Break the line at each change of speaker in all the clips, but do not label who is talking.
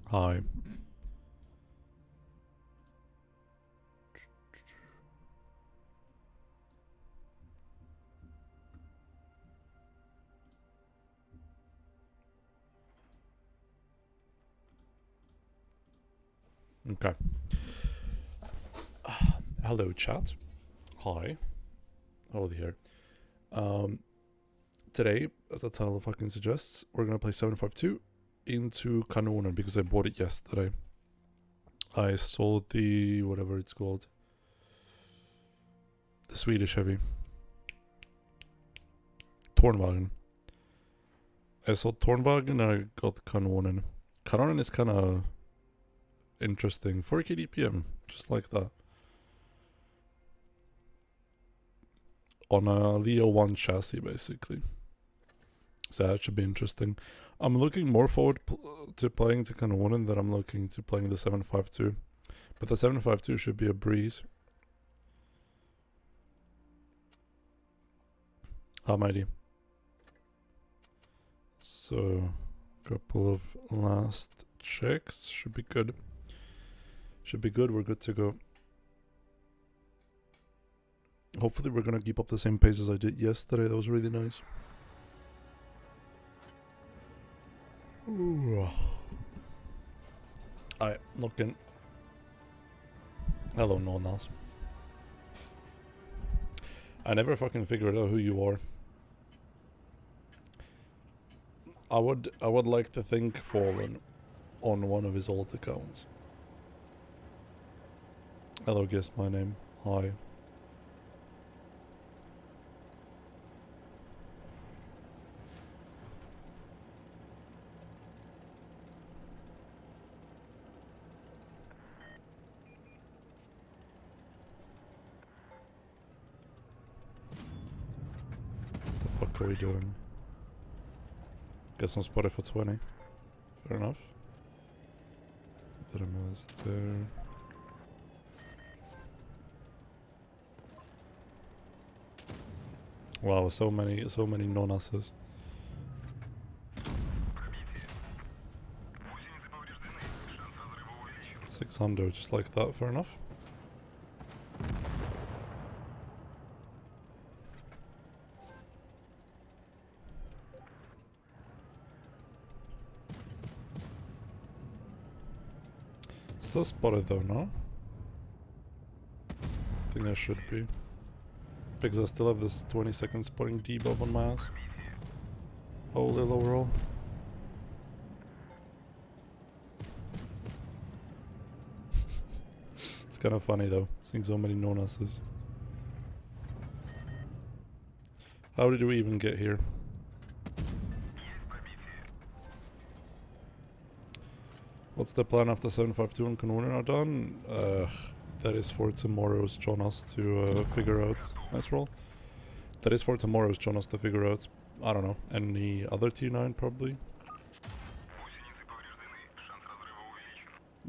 Hi. Okay. Hello, chat. Hi. Over here. Um, Today, as the title fucking suggests, we're gonna play 752 into Kanonen because I bought it yesterday. I sold the whatever it's called, the Swedish heavy, Tornwagen. I sold Tornwagen and I got Kanonen. Kanonen is kind of interesting. 4k DPM, just like that. On a Leo 1 chassis, basically. So that should be interesting. I'm looking more forward to playing the Kanonen than I'm looking to playing the 752. But the 752 should be a breeze. How mighty. So, couple of last checks. Should be good. Should be good. We're good to go. Hopefully we're gonna keep up the same pace as I did yesterday. That was really nice. Alright, looking. Hello, no one else. I never fucking figured out who you are. I would like to think Fallen on one of his old accounts. Hello, guess my name. Hi. What the fuck are we doing? Guess I'm spotted for 20. Fair enough. Is there. Wow, so many non-asses. 600, just like that, fair enough. Still spotted though, no? I think I should be. Because I still have this 20-second spotting debuff on my ass. Holy low roll. It's kind of funny though, seeing so many non-asses. How did we even get here? What's the plan after 752 and Kanonen are done? That is for tomorrow's Jonas to figure out. Nice roll. That is for tomorrow's Jonas to figure out. I don't know. Any other T9 probably?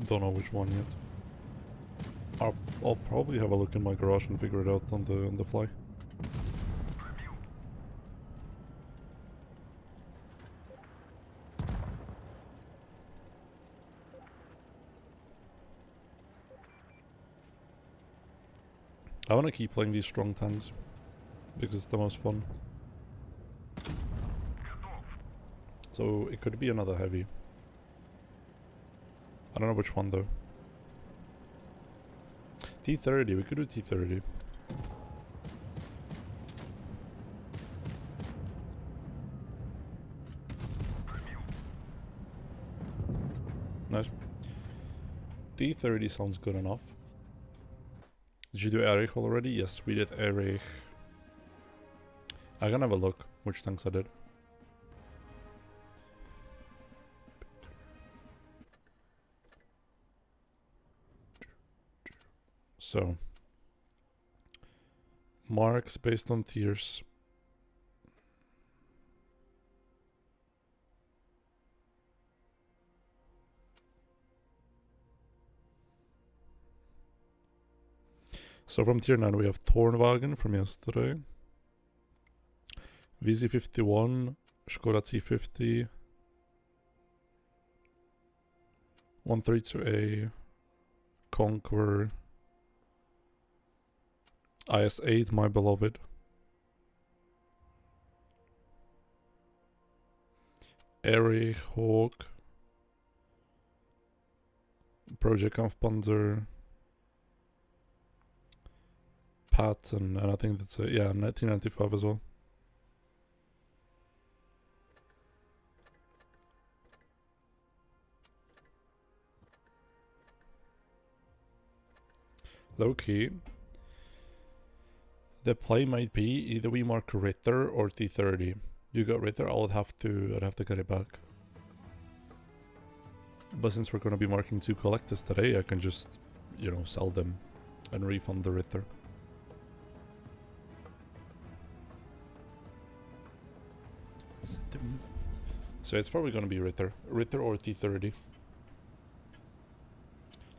Don't know which one yet. I'll probably have a look in my garage and figure it out on the fly. I want to keep playing these strong tanks because it's the most fun. So it could be another heavy. I don't know which one though. T30, we could do T30. Nice. T30 sounds good enough. Did you do Erich already? Yes, we did Erich. I can have a look which tanks I did. So, marks based on tiers. So from tier 9 we have Tornwagen from yesterday. VZ51, Skoda T50. 132A, Conqueror, IS-8, my beloved. Airy, Hawk, Project Kampfpanzer, Patton, and I think that's it. Yeah, 1995 as well. Low key, the play might be either we mark Ritter or T30. You got Ritter, I'd have to get it back. But since we're gonna be marking 2 collectors today, I can just, you know, sell them and refund the Ritter. So it's probably gonna be Ritter or T30.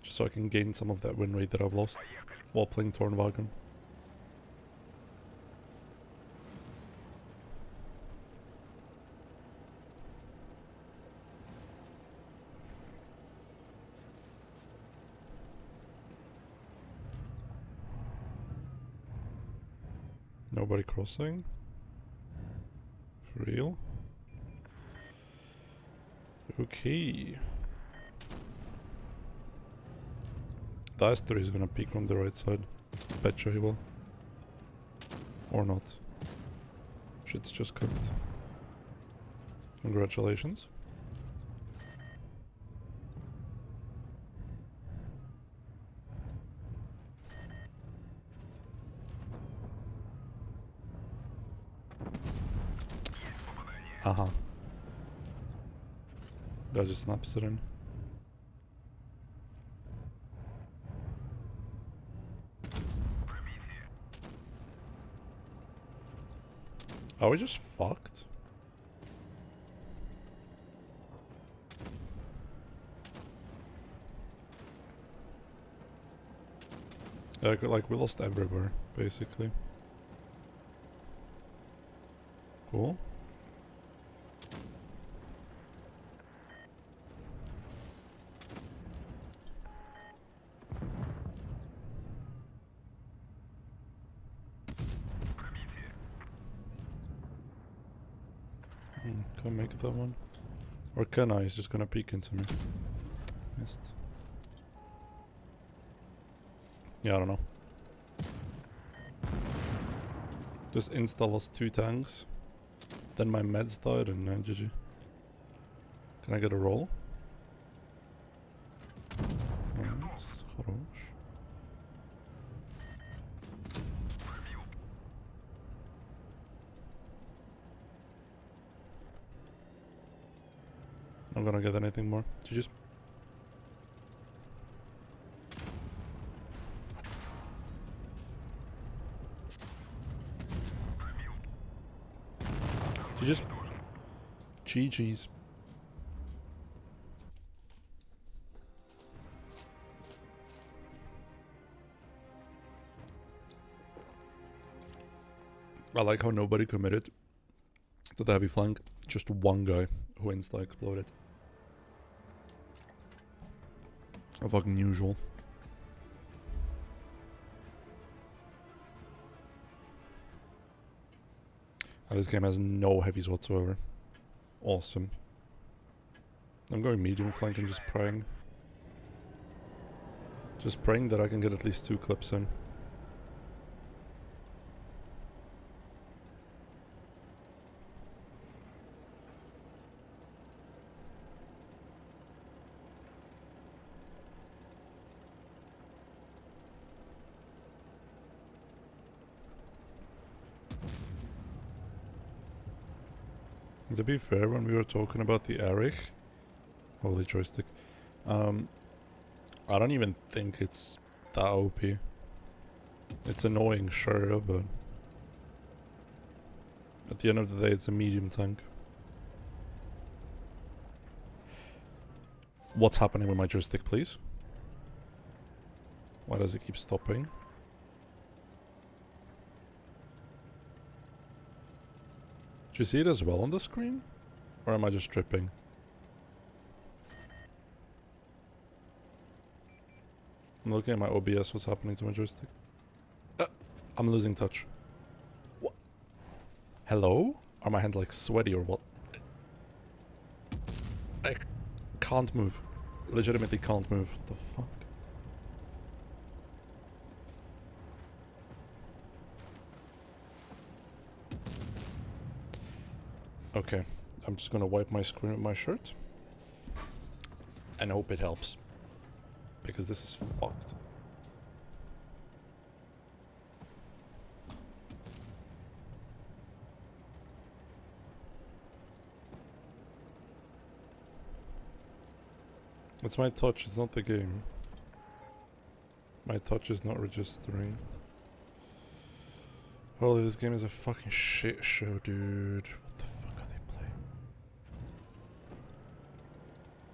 Just so I can gain some of that win rate that I've lost while playing Tornwagen. Nobody crossing. For real? Okay. The S3 is gonna peek from the right side. Betcha he will. Or not. Shit's just cooked. Congratulations. Aha. Guy just snaps it in. Are we just fucked? Like we lost everywhere, basically. Cool. Can't make that one. Or can I? He's just gonna peek into me. Missed. Yeah, I don't know. Just insta lost 2 tanks. Then my meds died and GG. Can I get a roll? Nice. Хорош. I'm gonna get anything more. GG's. GG's. GG's. I like how nobody committed to the heavy flank. Just one guy who insta exploded. Fucking usual. This game has no heavies whatsoever. Awesome. I'm going medium flank and just praying. Just praying that I can get at least 2 clips in. To be fair, when we were talking about the Erich, holy joystick, I don't even think it's that OP. It's annoying, sure, but at the end of the day, it's a medium tank. What's happening with my joystick, please? Why does it keep stopping? Do you see it as well on the screen? Or am I just tripping? I'm looking at my OBS, what's happening to my joystick. I'm losing touch. What? Hello? Are my hands like sweaty or what? I can't move. Legitimately can't move. What the fuck? Okay, I'm just gonna wipe my screen with my shirt. And hope it helps. Because this is fucked. It's my touch, it's not the game. My touch is not registering. Holy, this game is a fucking shit show, dude. What the fuck are they playing?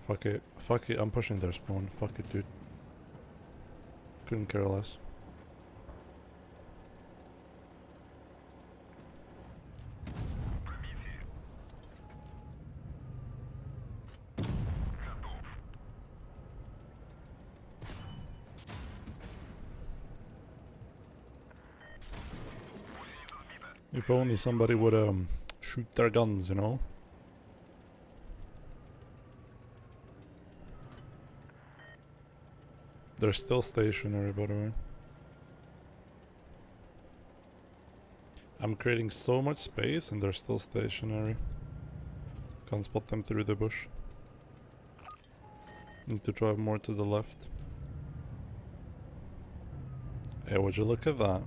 Fuck it. Fuck it, I'm pushing their spawn. Fuck it, dude. Couldn't care less. If only somebody would shoot their guns, you know? They're still stationary, by the way. I'm creating so much space and they're still stationary. Can't spot them through the bush. Need to drive more to the left. Hey, would you look at that?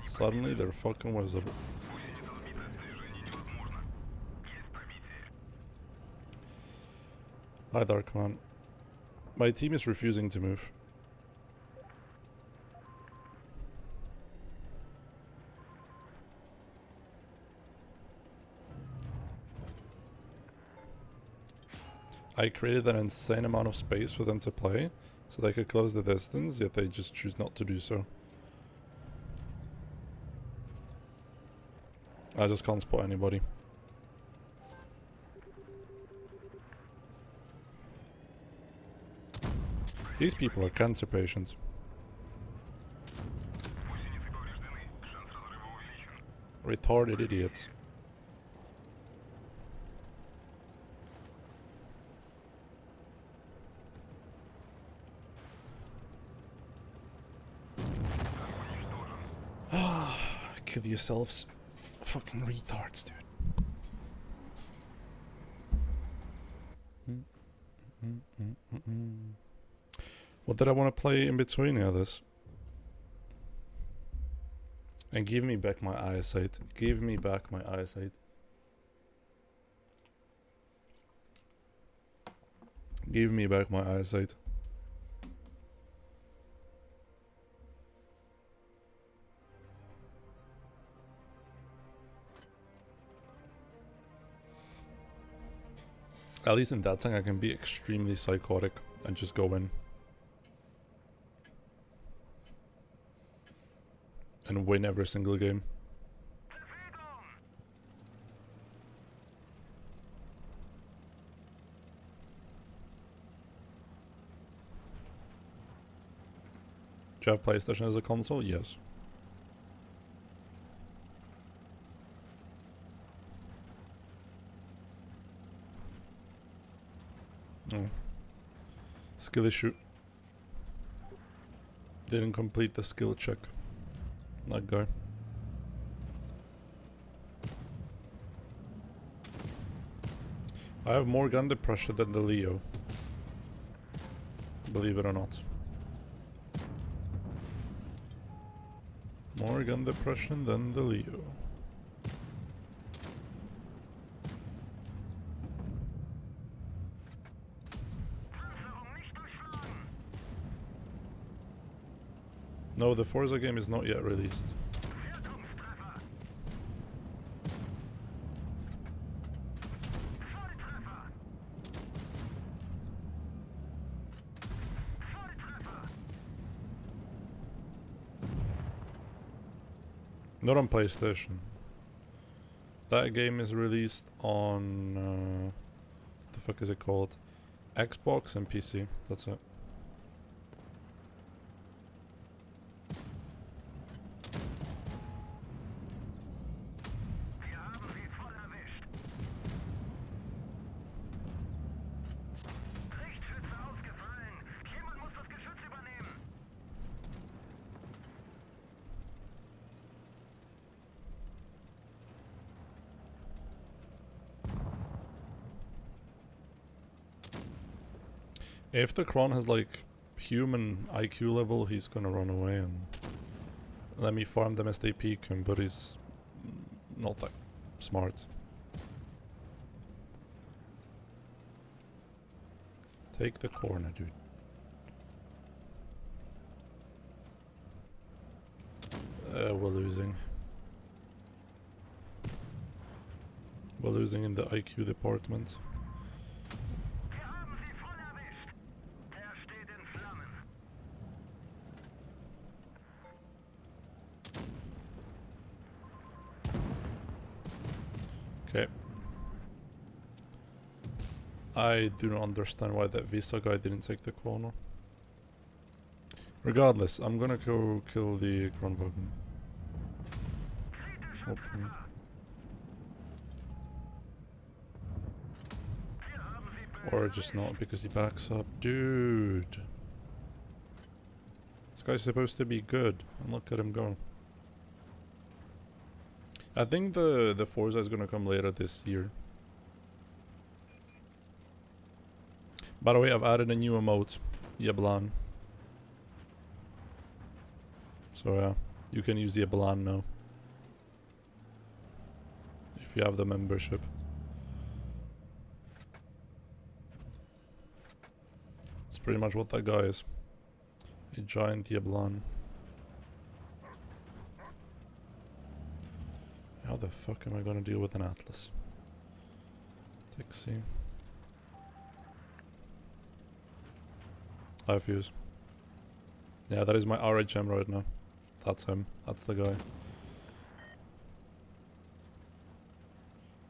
Suddenly they're fucking visible. Hi Darkman. My team is refusing to move. I created an insane amount of space for them to play, so they could close the distance, yet they just choose not to do so. I just can't spot anybody. These people are cancer patients. Retarded idiots. Kill yourselves. Fucking retards, dude. What did I want to play in between this? And give me back my eyesight. Give me back my eyesight. Give me back my eyesight. At least in that thing I can be extremely psychotic and just go in. And win every single game. Do you have PlayStation as a console? Yes. Oh. Skill issue. Didn't complete the skill check. That guy. I have more gun depression than the Leo. Believe it or not. More gun depression than the Leo. No, the Forza game is not yet released. Not on PlayStation. That game is released on... what the fuck is it called? Xbox and PC. That's it. If the Kron has like human IQ level, he's gonna run away and let me farm them as they peek him, but he's not that smart. Take the corner, dude. We're losing. We're losing in the IQ department. Okay. I do not understand why that Vista guy didn't take the corner. Regardless, I'm gonna go kill the Kronwagen. Hopefully. Or just not because he backs up. Dude. This guy's supposed to be good. And look at him go. I think the Forza is gonna come later this year. By the way, I've added a new emote. Yablan. So yeah, you can use the Yablan now. If you have the membership. It's pretty much what that guy is. A giant Yablan. How the fuck am I gonna deal with an Atlas? Taxi. I fuse. Yeah, that is my RHM right now. That's him. That's the guy.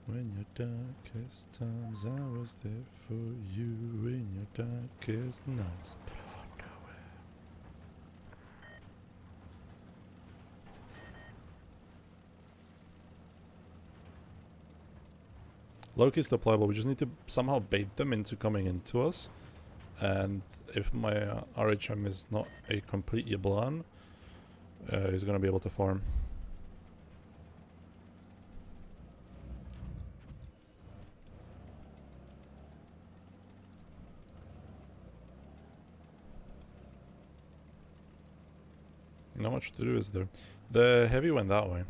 When your darkest times, I was there for you. In your darkest nights, but I wonder where. Loki's deployable. We just need to somehow bait them into coming into us. And if my RHM is not a complete Yablan, he's gonna be able to farm. Not much to do, is there? The heavy went that way.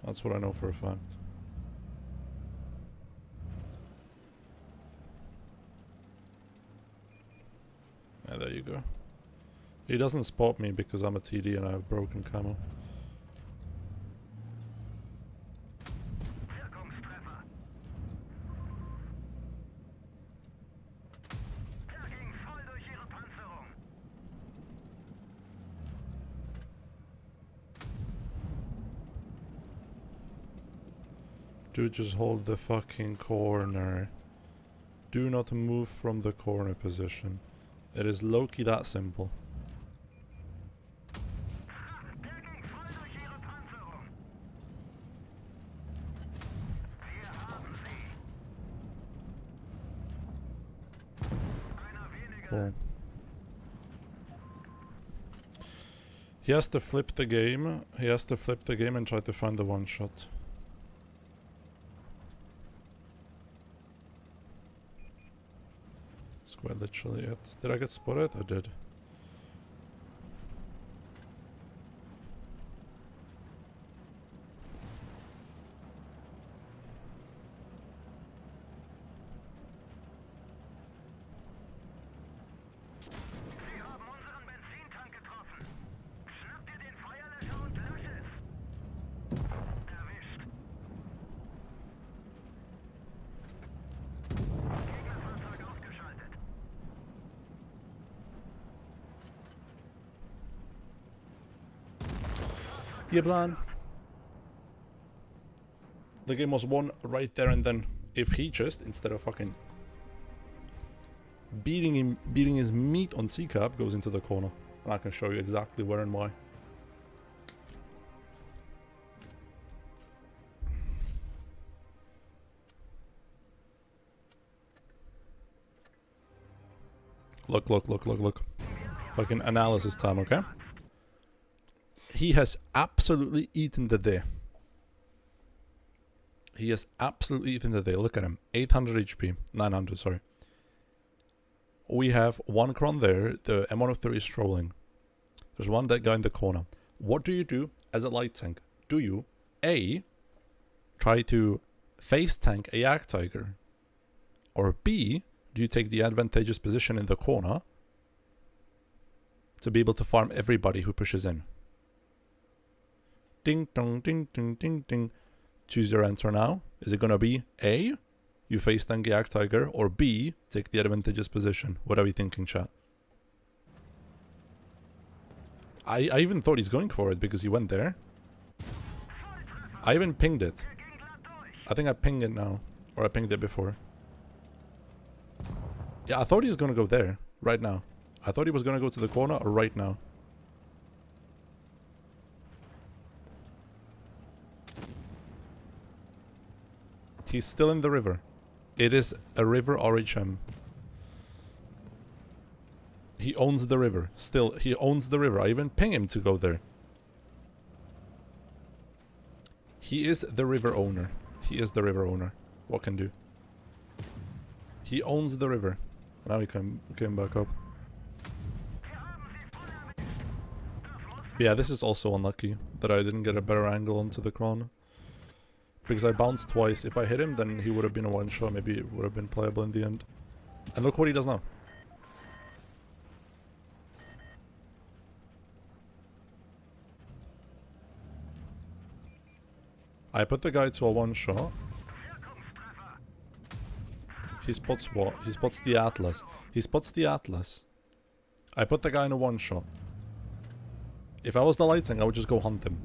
That's what I know for a fact. Yeah, there you go. He doesn't spot me because I'm a TD and I have broken camo. Dude, just hold the fucking corner. Do not move from the corner position. It is low-key that simple. Cool. He has to flip the game. He has to flip the game and try to find the one shot. Square literally it. Did I get spotted? I did. Yablan. The game was won right there and then. If he just, instead of fucking beating his meat on C-cap, goes into the corner. And I can show you exactly where and why. Look. Fucking analysis time, okay? He has absolutely eaten the day. He has absolutely eaten the day. Look at him. 800 HP. 900, sorry. we have one cron there. The M103 is strolling. There's one dead guy in the corner. What do you do as a light tank? Do you A, try to face tank a Yak Tiger? Or B, do you take the advantageous position in the corner to be able to farm everybody who pushes in? Ding dong ding ding ding ding. Choose your answer now. Is it gonna be A, you face tank a Yak Tiger, or B, take the advantageous position? What are we thinking, chat? I even thought he's going for it because he went there. I even pinged it. I think I pinged it now. Or I pinged it before. Yeah, I thought he was gonna go there. Right now. I thought he was gonna go to the corner or right now. He's still in the river. It is a river RHM. He owns the river. Still, he owns the river. I even ping him to go there. He is the river owner. He is the river owner. What can do? He owns the river. Now he came back up. But yeah, this is also unlucky that I didn't get a better angle onto the Kron. Because I bounced twice. If I hit him, then he would have been a one-shot. Maybe it would have been playable in the end. And look what he does now. I put the guy to a one-shot. He spots what? He spots the Atlas. He spots the Atlas. I put the guy in a one-shot. If I was the lighting, I would just go hunt him.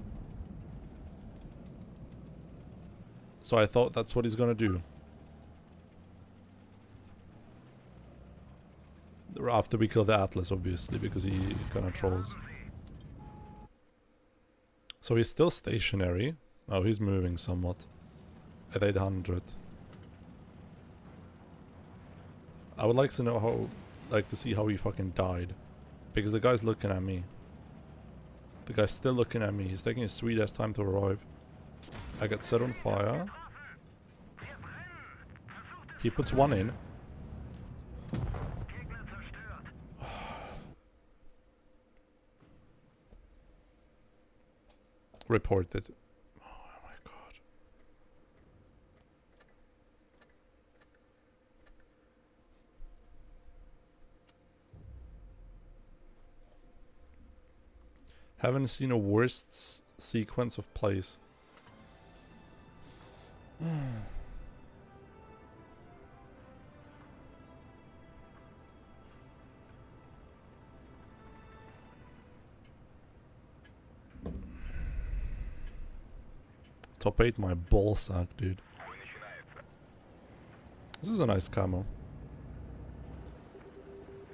So I thought that's what he's gonna do. After we kill the Atlas, obviously, because he kinda trolls. So he's still stationary. Oh, he's moving somewhat. At 800. I would like to know how... Like, to see how he fucking died. Because the guy's looking at me. The guy's still looking at me. He's taking his sweet ass time to arrive. I get set on fire. He puts one in. Reported. Oh my god. Haven't seen a worse sequence of plays. Top 8 my ballsack, dude. This is a nice camo.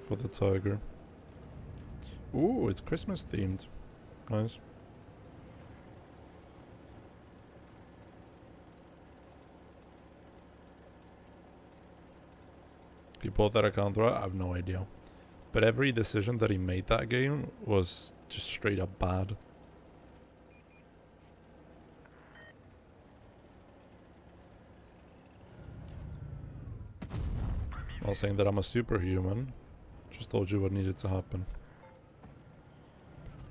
For the tiger. Ooh, it's Christmas themed. Nice. He bought that account, right? I have no idea. But every decision that he made that game was just straight up bad. Not saying that I'm a superhuman. Just told you what needed to happen.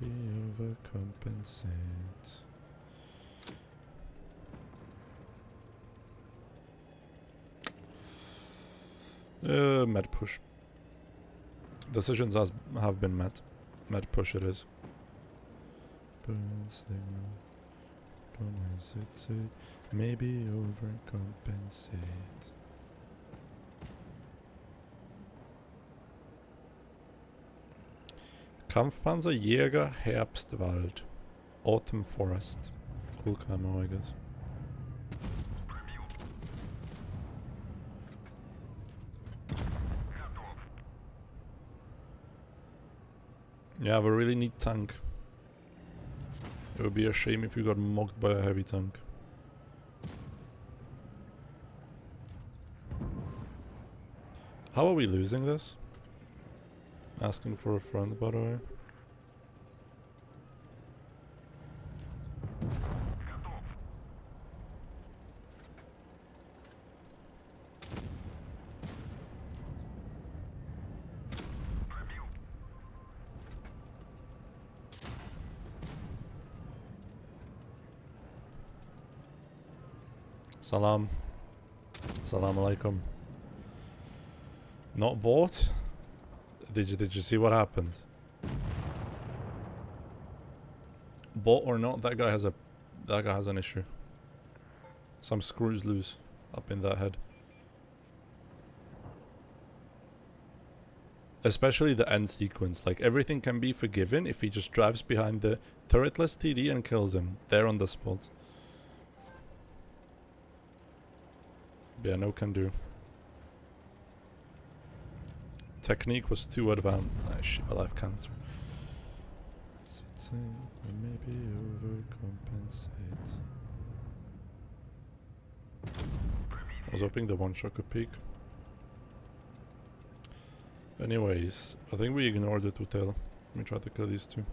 We overcompensate. Med push. Decisions have been met. Med push it is. Burn signal. Don't hesitate. Maybe overcompensate. Kampfpanzer, Jäger, Herbstwald. Autumn Forest. Cool camo, I guess. Yeah, I have a really neat tank. It would be a shame if you got mocked by a heavy tank. How are we losing this? Asking for a friend, by the way. Salam. Salam alaikum. Not bought? Did you see what happened? Bought or not, that guy has an issue. Some screws loose up in that head. Especially the end sequence. Like, everything can be forgiven if he just drives behind the turretless TD and kills him. There on the spot. Yeah, no can do. Technique was too advanced. Ah, shit, I have cancer. Maybe overcompensate. I was hoping the one shot could peek. Anyways, I think we ignored the two tail. Let me try to kill these two.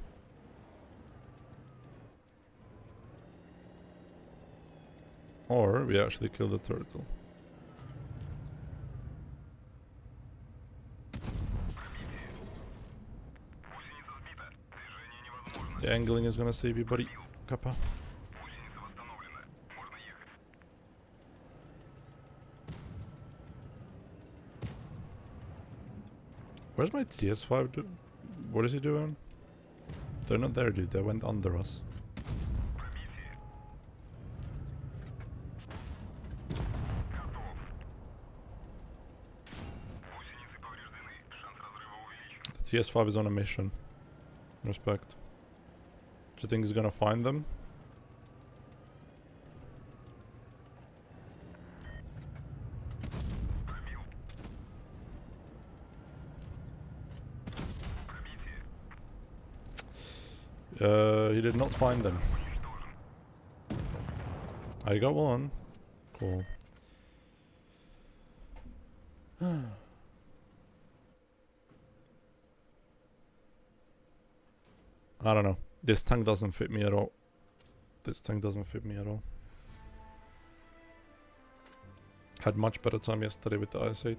Or we actually kill the turtle. The angling is gonna save you, buddy. Kappa. Where's my TS5? What is he doing? They're not there, dude. They went under us. The TS5 is on a mission. Respect. Do you think he's gonna find them? He did not find them. I got one. Cool. I don't know. This tank doesn't fit me at all. This tank doesn't fit me at all. Had much better time yesterday with the IS-8.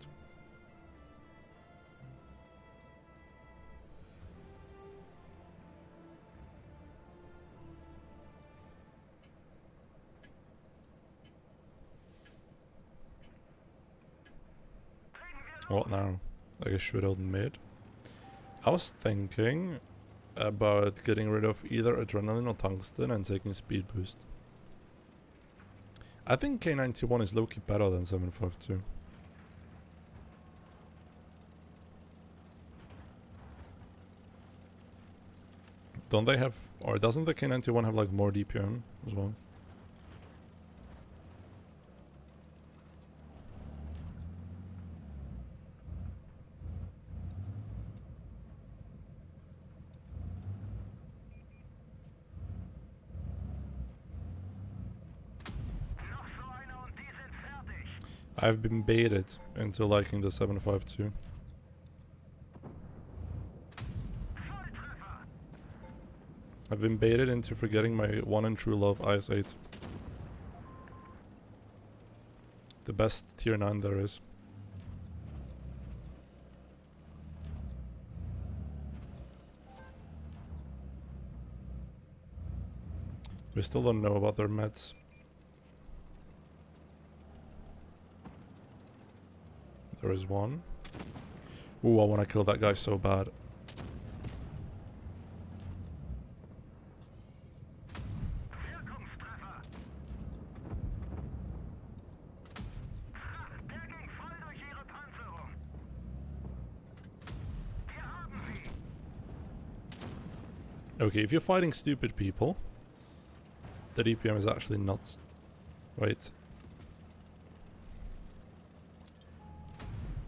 What now? Like a shriveled mid? I was thinking about getting rid of either adrenaline or tungsten and taking speed boost. I think K91 is low-key better than 752. Don't they have, or doesn't the K91 have like more DPM as well? I've been baited into liking the 752. I've been baited into forgetting my one and true love, IS-8. The best tier 9 there is. We still don't know about their meds. There is one. Ooh, I want to kill that guy so bad. Okay, if you're fighting stupid people, the DPM is actually nuts. Wait.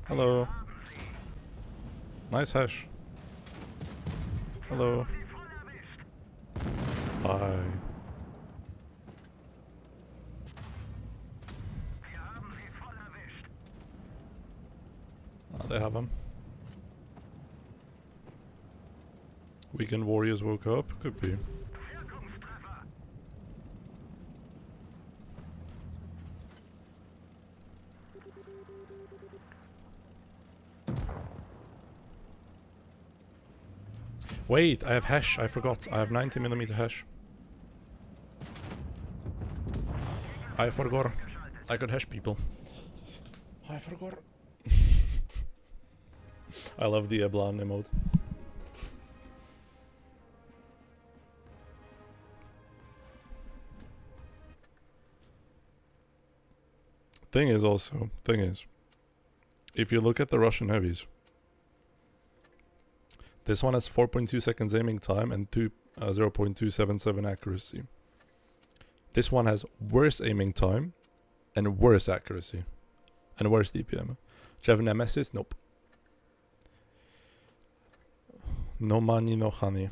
Hello. Nice hash. Hello. Bye. Ah, they have him. Weekend warriors woke up? Could be. Wait, I have hash. I forgot. I have 90mm hash. I forgot. I could hash people. I forgot. I love the Eblan emote. Thing is, if you look at the Russian heavies, this one has 4.2 seconds aiming time and 0.277 accuracy. This one has worse aiming time and worse accuracy and worse DPM. Do you have Nemesis? Nope. No money, no honey.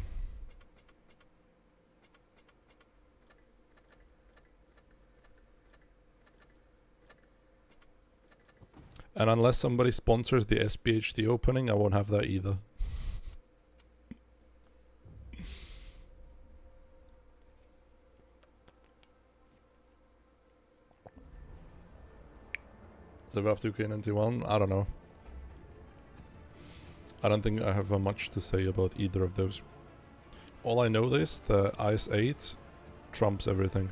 And unless somebody sponsors the SPHD opening, I won't have that either. So we have 2K91? I don't know. I don't think I have much to say about either of those. All I know is the IS-8 trumps everything.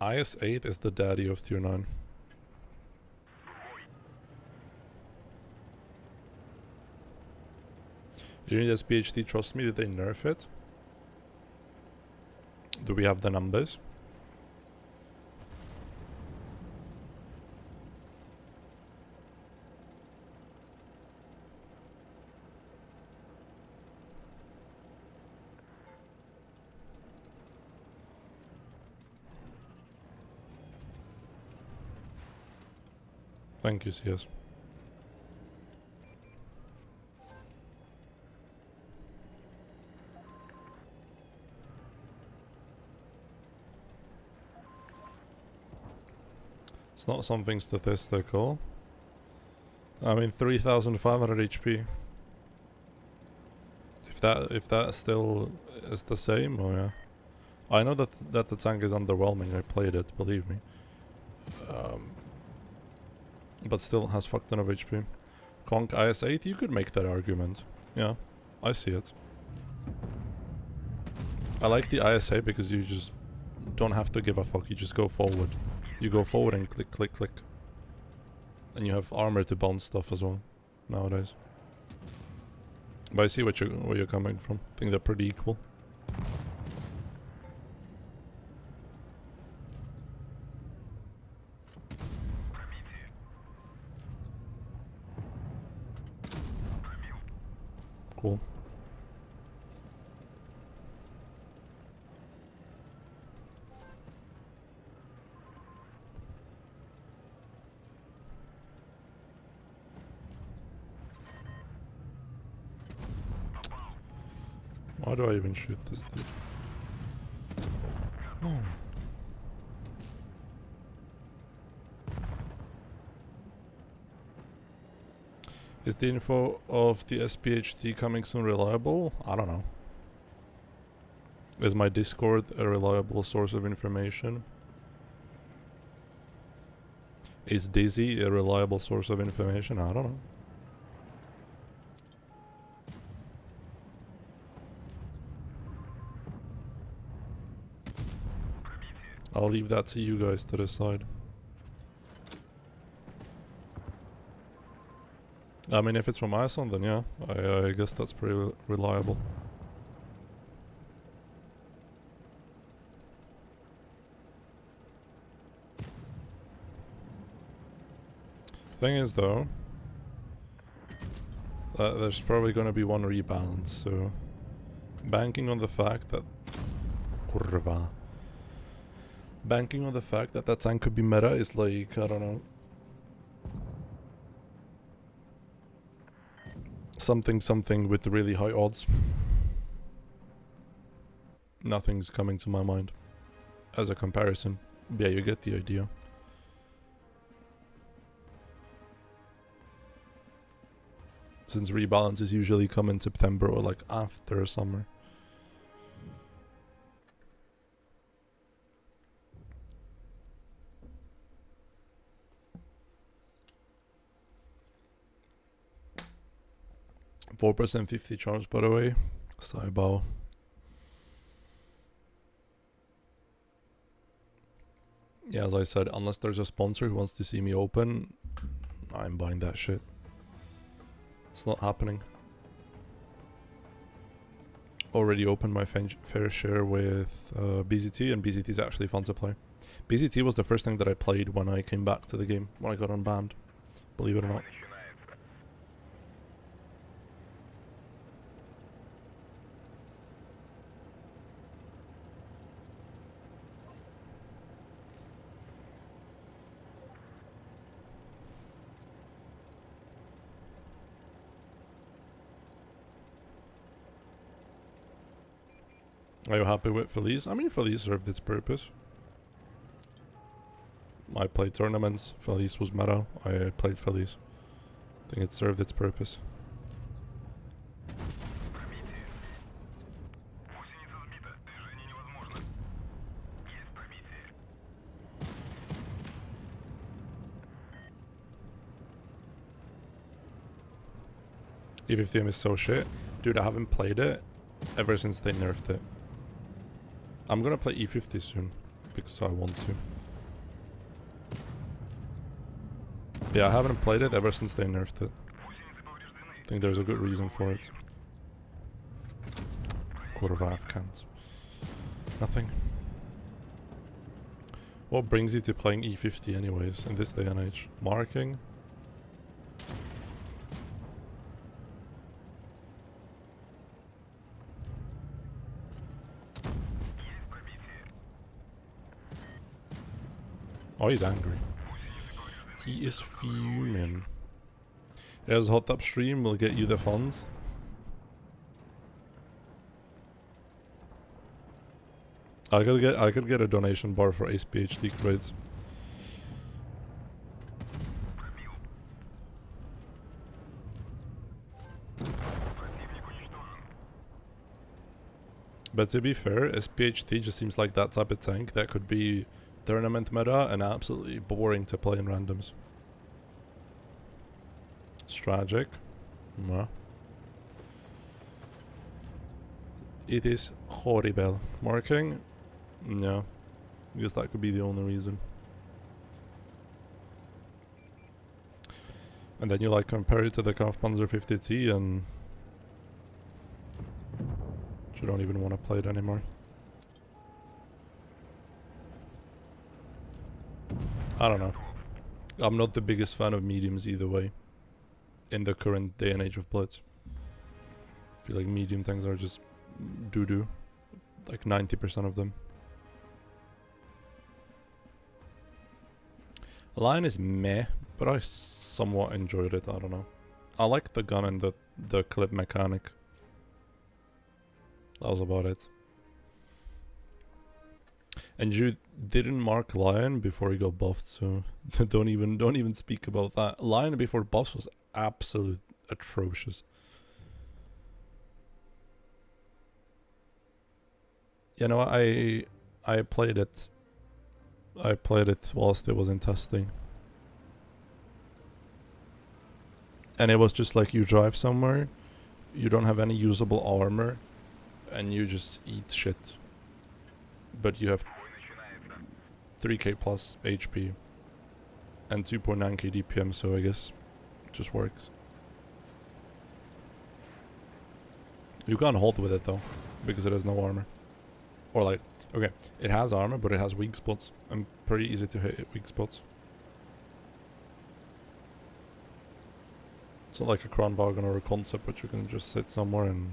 IS-8 is the daddy of Tier 9. You need SPHD, trust me, did they nerf it? Do we have the numbers? Thank you, CS. It's not something statistical. I mean, 3,500 HP. If that still is the same, oh yeah. I know that the tank is underwhelming. I played it, believe me. But still has fuck ton of HP. Conk IS-8, you could make that argument. Yeah, I see it. I like the IS-8 because you just don't have to give a fuck. You just go forward. You go forward and click, click, click. And you have armor to bounce stuff as well nowadays. But I see where you're coming from. I think they're pretty equal. Cool. Why do I even shoot this dude? Oh. Is the info of the SPHD coming soon reliable? I don't know. Is my Discord a reliable source of information? Is Dizzy a reliable source of information? I don't know. I'll leave that to you guys to decide. I mean, if it's from Iceland, then yeah, I guess that's pretty reliable. Thing is, though, there's probably gonna be one rebalance, so banking on the fact that banking on the fact that that tank could be meta is like, I don't know, something with really high odds. Nothing's coming to my mind as a comparison. Yeah, you get the idea. Since rebalances usually come in September or like after summer. %, 50 charms, by the way. Saibao. Yeah, as I said, unless there's a sponsor who wants to see me open, I'm buying that shit. It's not happening. Already opened my fair share with BZT, and BZT is actually fun to play. BZT was the first thing that I played when I came back to the game, when I got unbanned. Believe it or not. Are you happy with Feliz? I mean, Feliz served its purpose. I played tournaments. Feliz was meta. I played Feliz. I think it served its purpose. E50M is so shit. Dude, I haven't played it ever since they nerfed it. I'm gonna play E50 soon, because I want to. Yeah, I haven't played it ever since they nerfed it. I think there's a good reason for it. Kurva, can't. Nothing. What brings you to playing E50 anyways, in this day and age? Marking? Oh, he's angry. He is fuming. There's hot upstream, we'll get you the funds. I could get a donation bar for Ace PhD grades. But to be fair, SPHT just seems like that type of tank that could be tournament meta and absolutely boring to play in randoms. It's tragic. No. It is horrible. Marking? No. I guess that could be the only reason. And then you like compare it to the Kampfpanzer 50T and you don't even want to play it anymore. I don't know. I'm not the biggest fan of mediums either way. In the current day and age of Blitz. I feel like medium things are just doo-doo. Like 90% of them. Line is meh, but I somewhat enjoyed it, I don't know. I like the gun and the clip mechanic. That was about it. And you didn't mark Lion before he got buffed, so don't even speak about that. Lion before buffs was absolute atrocious. You know, I played it. I played it whilst it was in testing. And it was just like you drive somewhere, you don't have any usable armor, and you just eat shit. But you have 3k plus HP and 2.9k DPM, so I guess it just works. You can't hold with it though, because it has no armor. Or like, okay, it has armor, but it has weak spots, and pretty easy to hit weak spots. It's not like a Kranwagen or a concept, but you can just sit somewhere and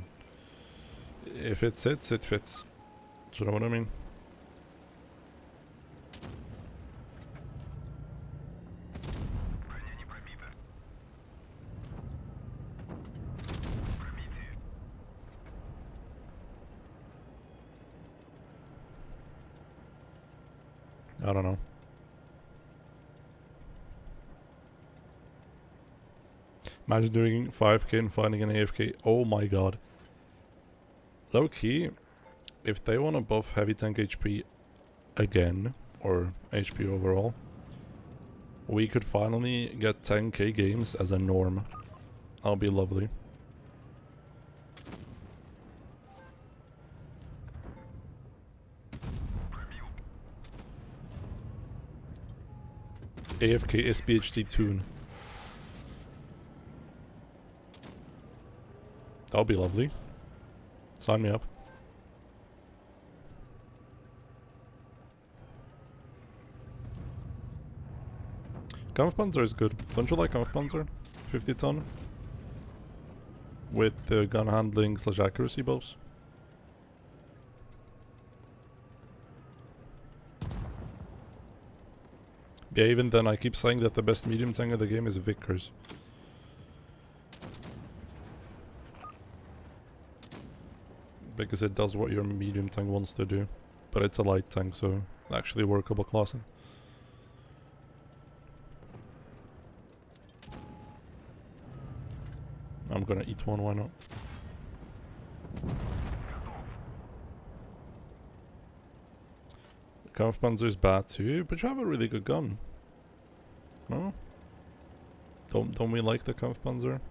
if it sits, it fits. Do you know what I mean? I don't know. Imagine doing 5k and finding an AFK. Oh my god. Low key, if they want to buff heavy tank HP again, or HP overall, we could finally get 10k games as a norm. That'll be lovely. AFK SBHD tune. That would be lovely. Sign me up. Kampfpanzer is good. Don't you like Kampfpanzer? 50 ton? With the gun handling / accuracy buffs. Yeah, even then I keep saying that the best medium tank of the game is Vickers. Because it does what your medium tank wants to do. But it's a light tank, so actually workable classing. I'm gonna eat one, why not? Kampfpanzer is bad too, but you have a really good gun. No? Don't we like the Kampfpanzer?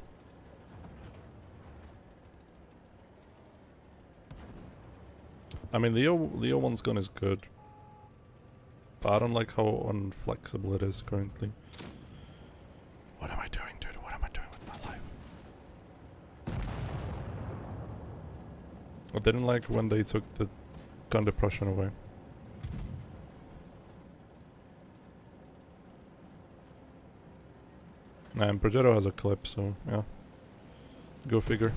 I mean, Leo 1's gun is good. But I don't like how unflexible it is currently. What am I doing, dude? What am I doing with my life? I didn't like when they took the gun depression away. And Progetto has a clip, so yeah. Go figure.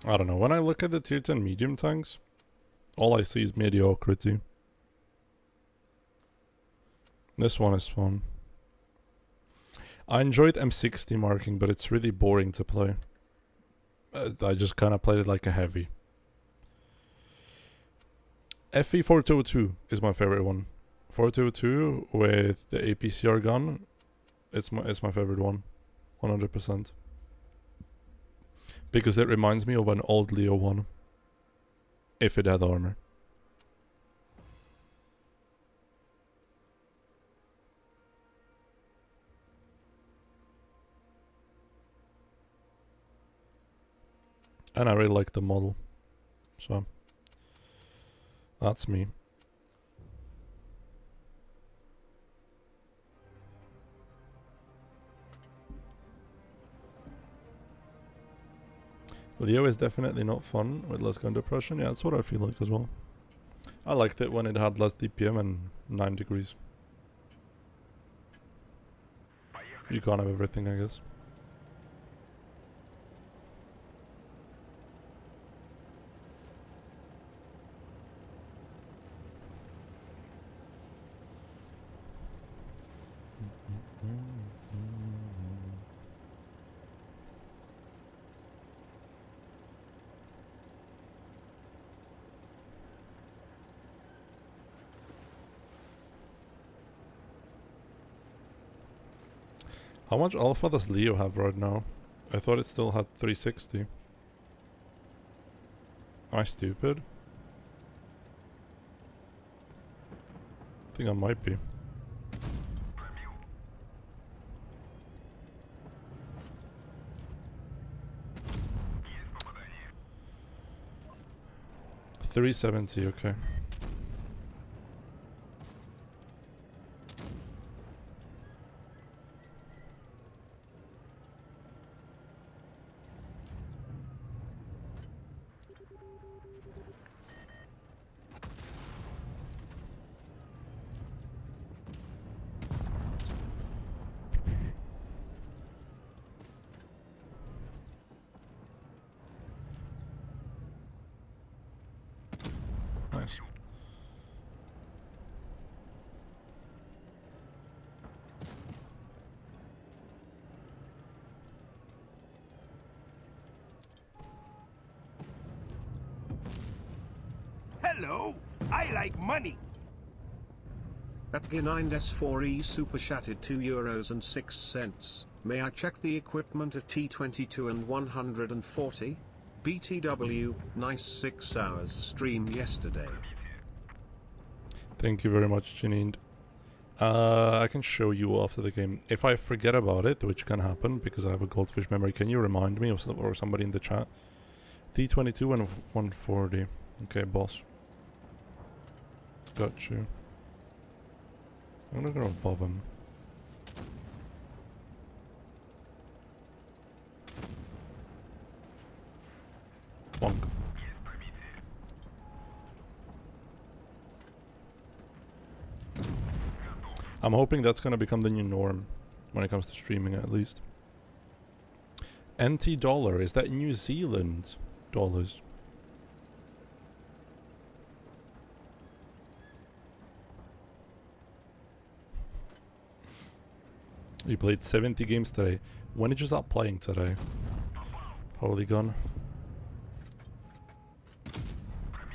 I don't know, when I look at the tier 10 medium tanks, all I see is mediocrity. This one is fun. I enjoyed M60 marking, but it's really boring to play. I just kind of played it like a heavy. FE 4202 is my favorite one. 4202 with the APCR gun, it's my favorite one. 100%. Because it reminds me of an old Leo 1. If it had armor. And I really like the model. So, that's me. Leo is definitely not fun with less gun depression. Yeah, that's what I feel like as well. I liked it when it had less DPM and 9 degrees. You can't have everything, I guess. How much alpha does Leo have right now? I thought it still had 360. Am I stupid? I think I might be. $370, okay. Nice.
Hello, I like money.
At G9S4E super chatted €2.06. May I check the equipment at T22 and 140? BTW, nice 6 hours stream yesterday.
Thank you very much, Janine. I can show you after the game. If I forget about it, which can happen because I have a goldfish memory, can you remind me or somebody in the chat? T22 and 140. Okay, boss. Got you. I'm gonna go above him. Bonk. I'm hoping that's gonna become the new norm when it comes to streaming, at least. NT dollar, is that New Zealand dollars? You played 70 games today. When did you start playing today? Holy gun.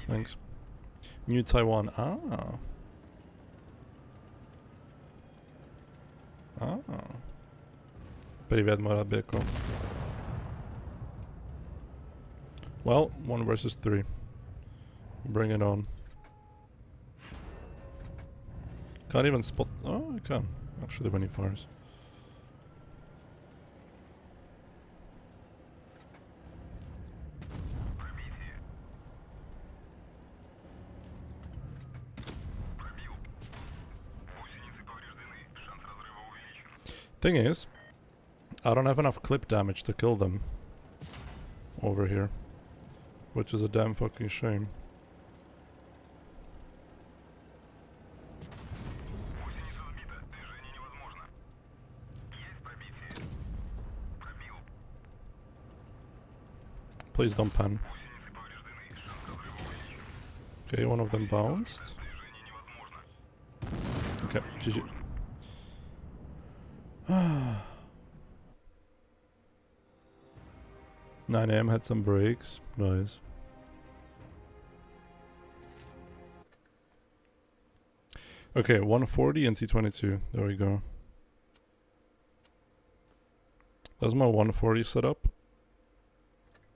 Thanks. New Taiwan. Ah. Ah. Привет, Marabeko. Well, 1 versus 3. Bring it on. Can't even spot. Oh, I can. Actually, when he fires. Thing is, I don't have enough clip damage to kill them over here, which is a damn fucking shame. Please don't pan. Okay, one of them bounced. Okay, GG. 9 AM had some breaks. Nice. Okay, 140 and T22. There we go. That's my 140 setup.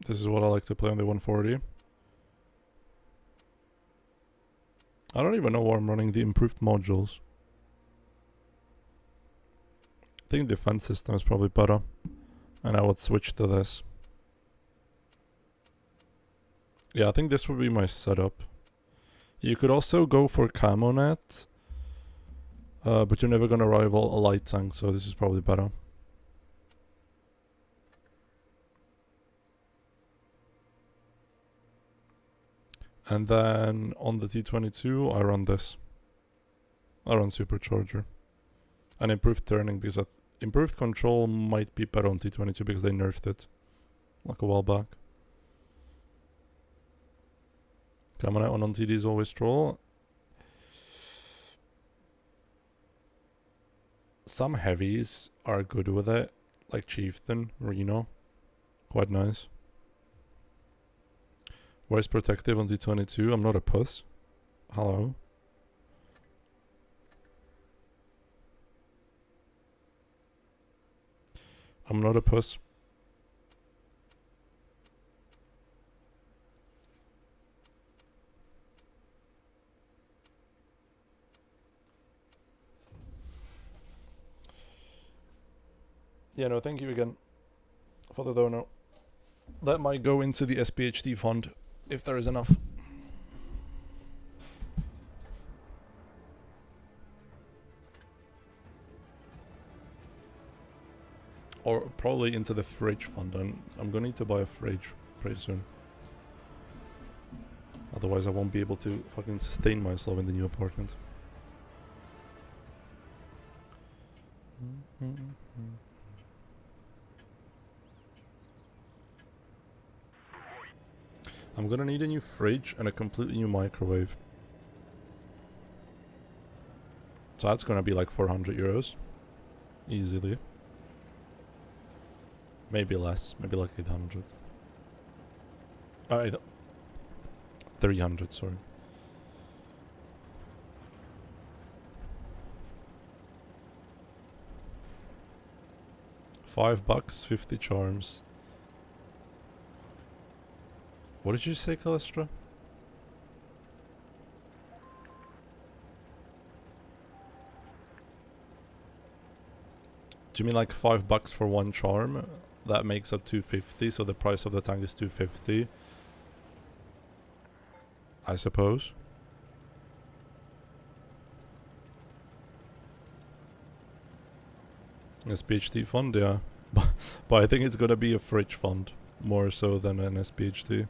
This is what I like to play on the 140. I don't even know why I'm running the improved modules. I think defense system is probably better. And I would switch to this. Yeah, I think this would be my setup. You could also go for Kanonen, but you're never gonna rival a light tank, so this is probably better. And then on the T22, I run this. I run Supercharger. And improved turning, because improved control might be better on T22 because they nerfed it like a while back. Coming out on TD is always troll. Some heavies are good with it, like Chieftain, Reno. Quite nice. Where's protective on T22? I'm not a puss. Hello. I'm not a puss. Yeah, no, thank you again for the dono. That might go into the SPHD fund, if there is enough. Or probably into the fridge fund. I'm gonna need to buy a fridge pretty soon. Otherwise I won't be able to fucking sustain myself in the new apartment. I'm gonna need a new fridge and a completely new microwave. So that's gonna be like 400 euros. Easily. Maybe less. Maybe like 800. 300, sorry. $5, 50 charms. What did you say, Calestra? Do you mean like $5 for one charm? That makes up 250, so the price of the tank is 250. I suppose. SPHD fund, yeah. But I think it's gonna be a fridge fund more so than an SPHD.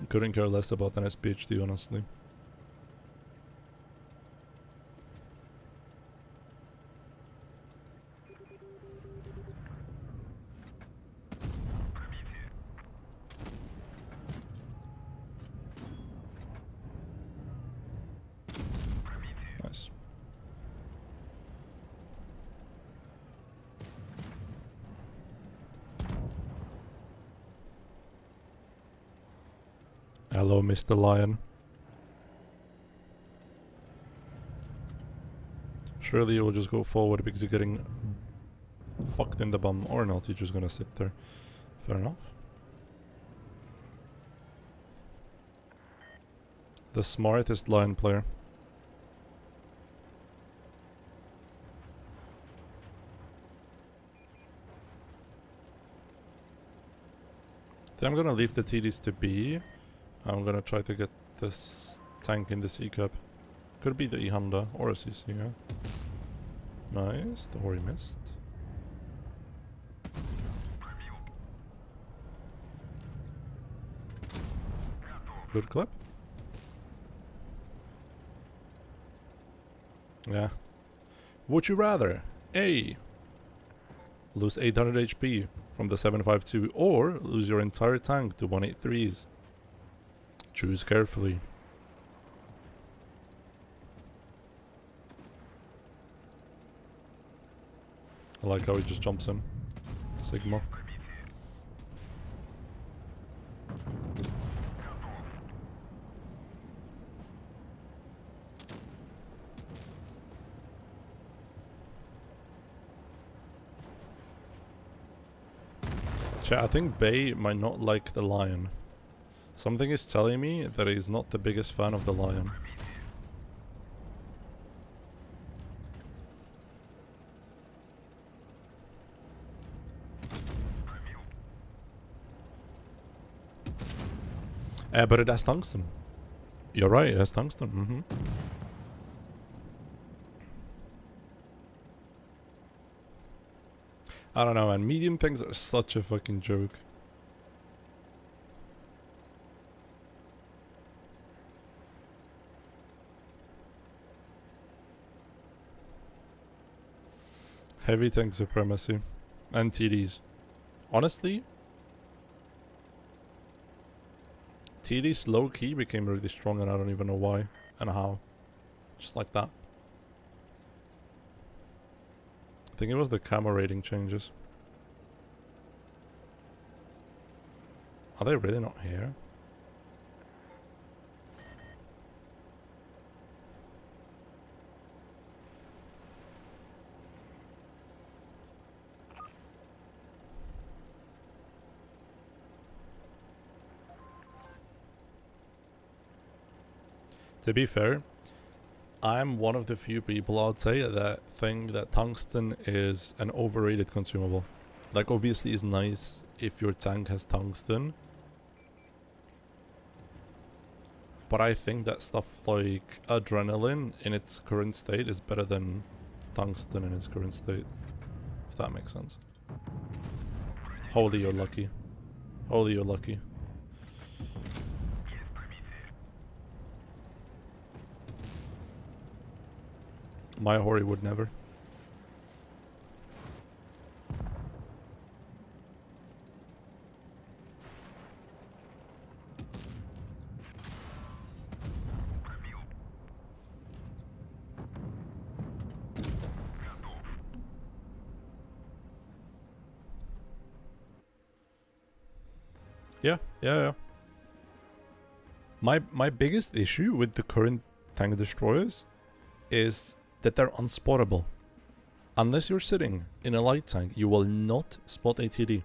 Couldn't care less about an SPHD, honestly. Nice. Hello, Mr. Lion. Surely you will just go forward because you're getting fucked in the bum, or not, you're just gonna sit there. Fair enough. The smartest Lion player. Then I'm gonna leave the TDs to be. I'm gonna try to get this tank in the C-Cup. Could be the E-Honda or a CC, yeah. Nice, the Hori missed. Good clip. Yeah. Would you rather A, lose 800 HP from the 752 or lose your entire tank to 183s? Choose carefully. I like how he just jumps in. Sigma. Chat, I think Bay might not like the Lion. Something is telling me that he's not the biggest fan of the Lion. But it has tungsten. You're right, it has tungsten. I don't know, man. Medium things are such a fucking joke. Heavy tank supremacy. And TDs. Honestly, TDs low-key became really strong and I don't even know why and how. Just like that. I think it was the camo rating changes. Are they really not here? To be fair, I'm one of the few people, I'd say, that think that tungsten is an overrated consumable. Like, obviously it's nice if your tank has tungsten. But I think that stuff like adrenaline in its current state is better than tungsten in its current state. If that makes sense. Holy, you're lucky. Holy, you're lucky. My Hori would never. Yeah. My biggest issue with the current tank destroyers is that they're unspottable. Unless you're sitting in a light tank, you will not spot a TD.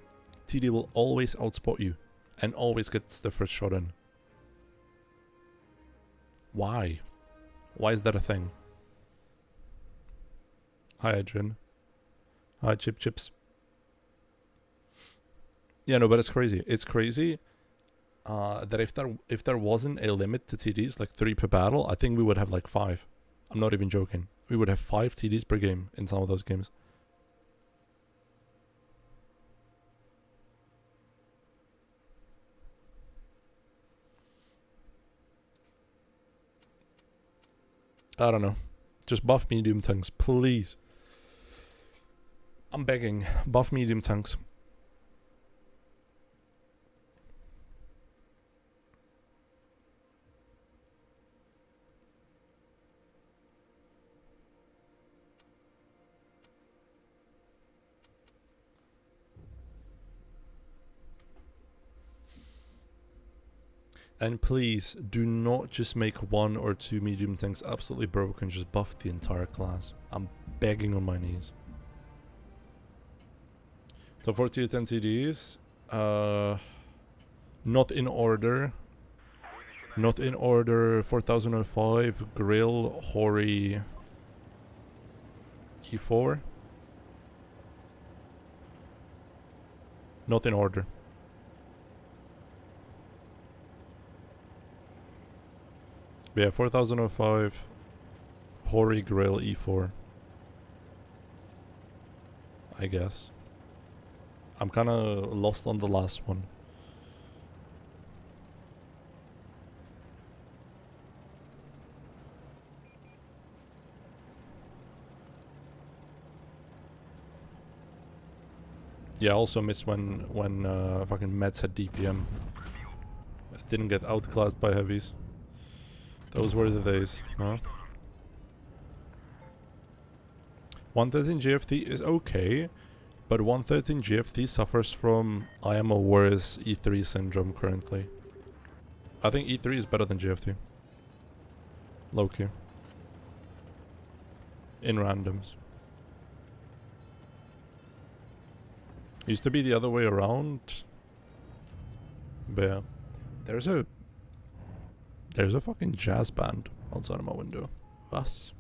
TD will always outspot you. and always gets the first shot in. Why? Why is that a thing? Hi, Adrian. Hi, Chips. Yeah, no, but it's crazy. It's crazy that if there wasn't a limit to TDs, like 3 per battle, I think we would have like 5. I'm not even joking. We would have 5 TDs per game in some of those games. I don't know. Just buff medium tanks, please. I'm begging. Buff medium tanks. And please, do not just make 1 or 2 medium tanks absolutely broken. Just buff the entire class. I'm begging on my knees. So 40 to 10 TDs. Not in order. Not in order. 4005, Grill, Hori, E4. Not in order. But yeah, 4005, Hori, Grill, E4. I guess. I'm kind of lost on the last one. Yeah, I also missed when fucking Mets had DPM. Didn't get outclassed by heavies. Those were the days, huh? 113 GFT is okay, but 113 GFT suffers from I am a worse E3 syndrome currently. I think E3 is better than GFT. Low-key. In randoms. Used to be the other way around. But yeah. There's a fucking jazz band outside of my window. Was?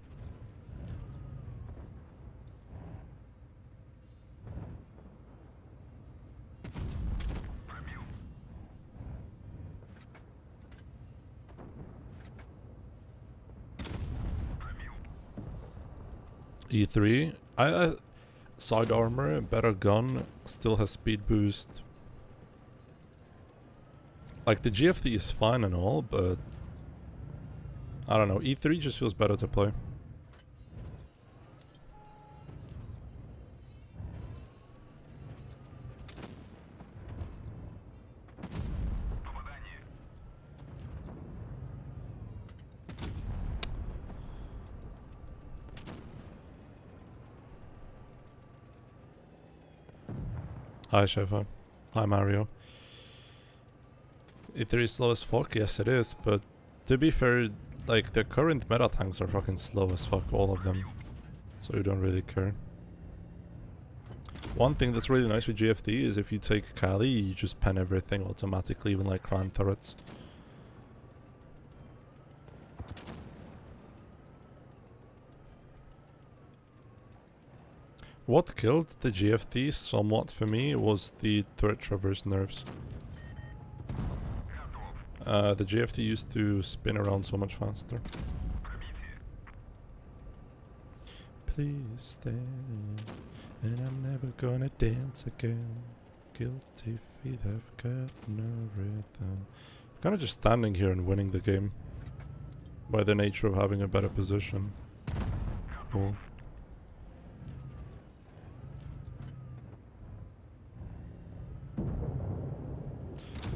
E3. Side armor, better gun, still has speed boost. Like the GFT is fine and all, but I don't know. E3 just feels better to play. Hi, Shefa. Hi, Mario. E3 is slow as fuck? Yes, it is, but to be fair, like, the current meta tanks are fucking slow as fuck, all of them. So you don't really care. One thing that's really nice with GFT is if you take Kali, you just pen everything automatically, even like Crown turrets. What killed the GFT somewhat for me was the turret traverse nerfs. The GFT used to spin around so much faster. Please stay, and I'm never gonna dance again. Guilty feet have got no rhythm. Kind of just standing here and winning the game by the nature of having a better position. Cool.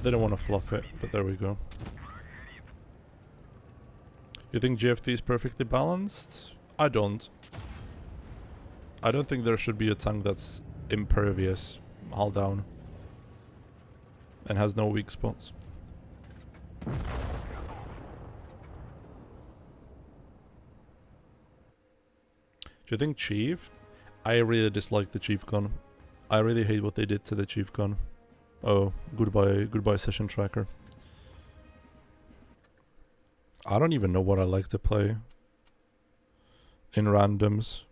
Didn't want to fluff it, but there we go. You think GFT is perfectly balanced? I don't. I don't think there should be a tank that's impervious, hull down, and has no weak spots. Do you think Chief? I really dislike the Chief gun. I really hate what they did to the Chief gun. Oh, goodbye session tracker. I don't even know what I like to play in randoms.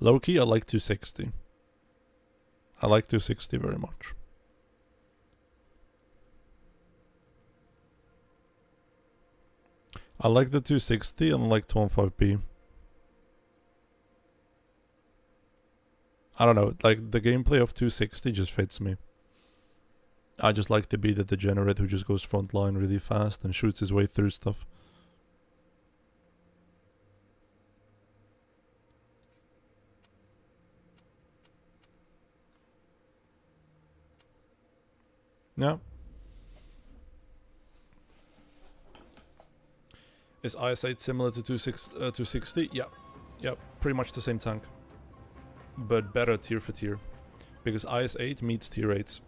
Low key, I like 260. I like 260 very much. I like the 260 and I like 215B. I don't know, like the gameplay of 260 just fits me. I just like to be the degenerate who just goes frontline really fast and shoots his way through stuff. Yeah. Is IS-8 similar to 260? Yeah. Yeah, pretty much the same tank. But better tier for tier. Because IS-8 meets tier 8s.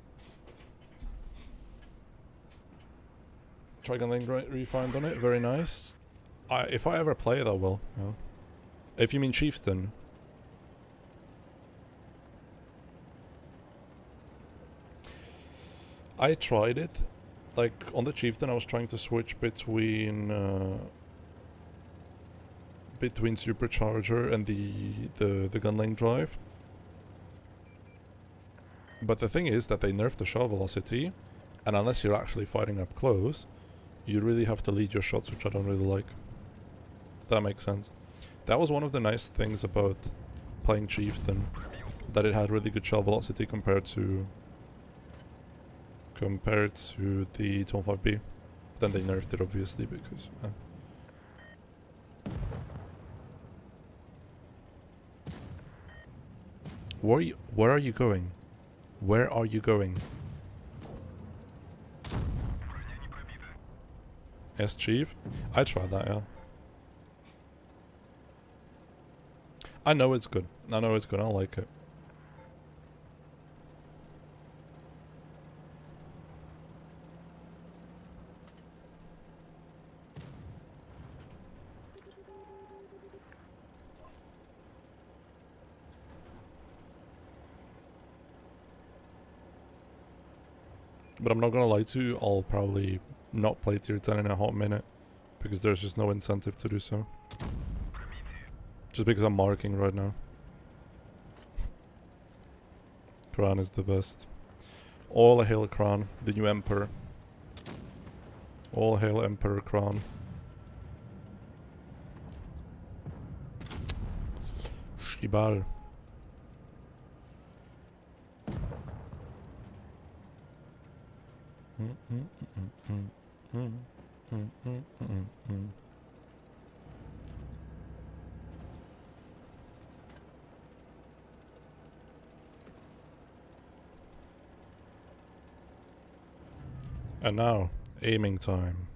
Trigon Lane refined on it, very nice. If I ever play it, I will. Yeah. If you mean Chieftain. I tried it. Like, on the Chieftain I was trying to switch between Supercharger and the gun lane drive. But the thing is that they nerfed the shot velocity, and unless you're actually fighting up close, you really have to lead your shots, which I don't really like. If that makes sense. That was one of the nice things about playing Chieftain, that it had really good shell velocity compared to the 25B. Then they nerfed it obviously because where are you going? Where are you going? Yes, Chief? I tried that, yeah. I know it's good. I know it's good. I like it. But I'm not gonna lie to you, I'll probably not play tier 10 in a hot minute. Because there's just no incentive to do so. Just because I'm marking right now. Kran is the best. All hail Kran, the new emperor. All hail Emperor Kran. Shibar. And now, aiming time.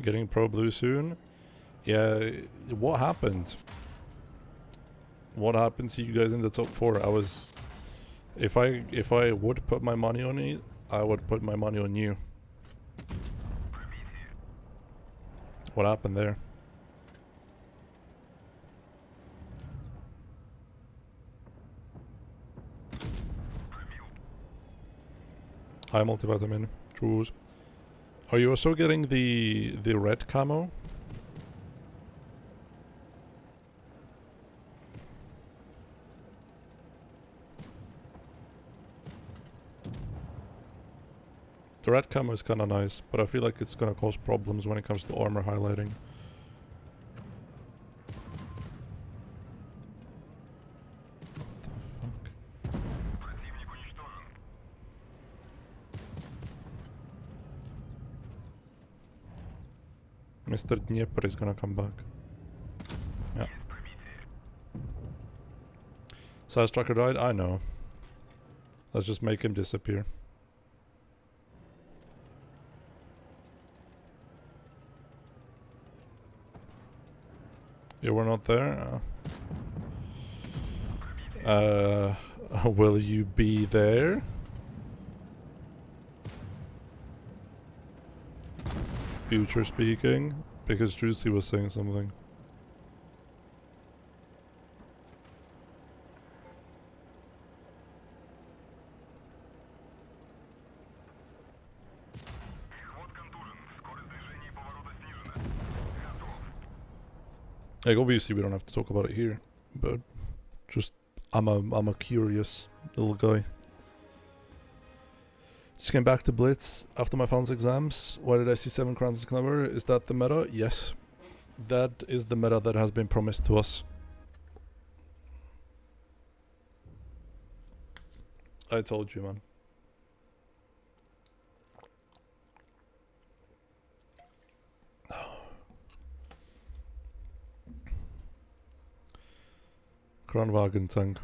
Getting pro blue soon? Yeah, what happened? What happened to you guys in the top 4? I was... If I would put my money on it, I would put my money on you. What happened there? Hi multivitamin. Choose. Are you also getting the red camo? The red camo is kinda nice, but I feel like it's gonna cause problems when it comes to armor highlighting. Mr. Dnieper is gonna come back. Yeah. Size tracker died? I know. Let's just make him disappear. You were not there? Will you be there? future speaking because Juicy was saying something. Like obviously we don't have to talk about it here, but just I'm a curious little guy. Just came back to Blitz after my finals exams. Why did I see 7 crowns is clever? Is that the meta? Yes. That is the meta that has been promised to us. I told you, man. Kranwagen tank.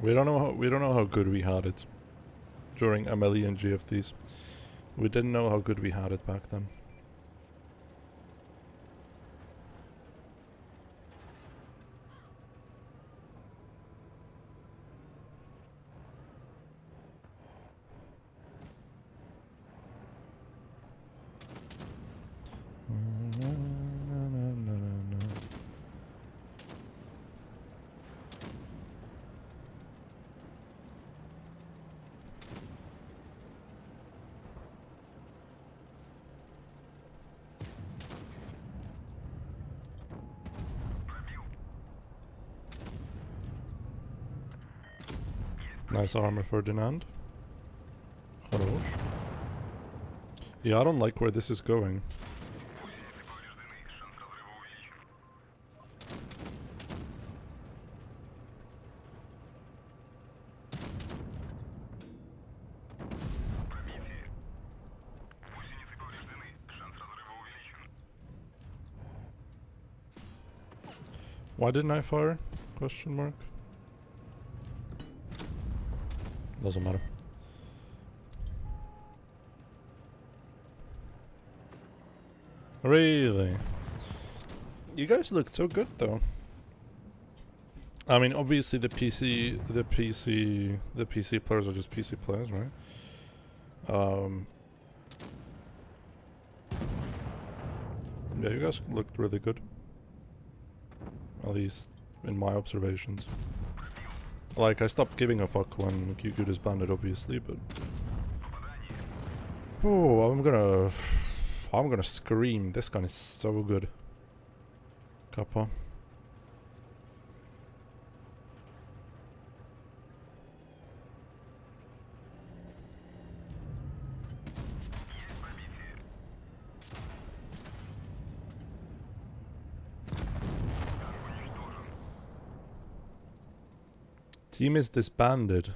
We don't know how good we had it during MLE and GFTs. We didn't know how good we had it back then. Nice armor, Ferdinand. Хорош. Yeah, I don't like where this is going. Why didn't I fire? Question mark. Doesn't matter. Really? You guys looked so good though. I mean, obviously the PC players are just PC players, right? Yeah, you guys looked really good. At least in my observations. Like, I stopped giving a fuck when QQ disbanded, obviously, but... Oh, I'm gonna scream. This gun is so good. Kappa. Team is disbanded.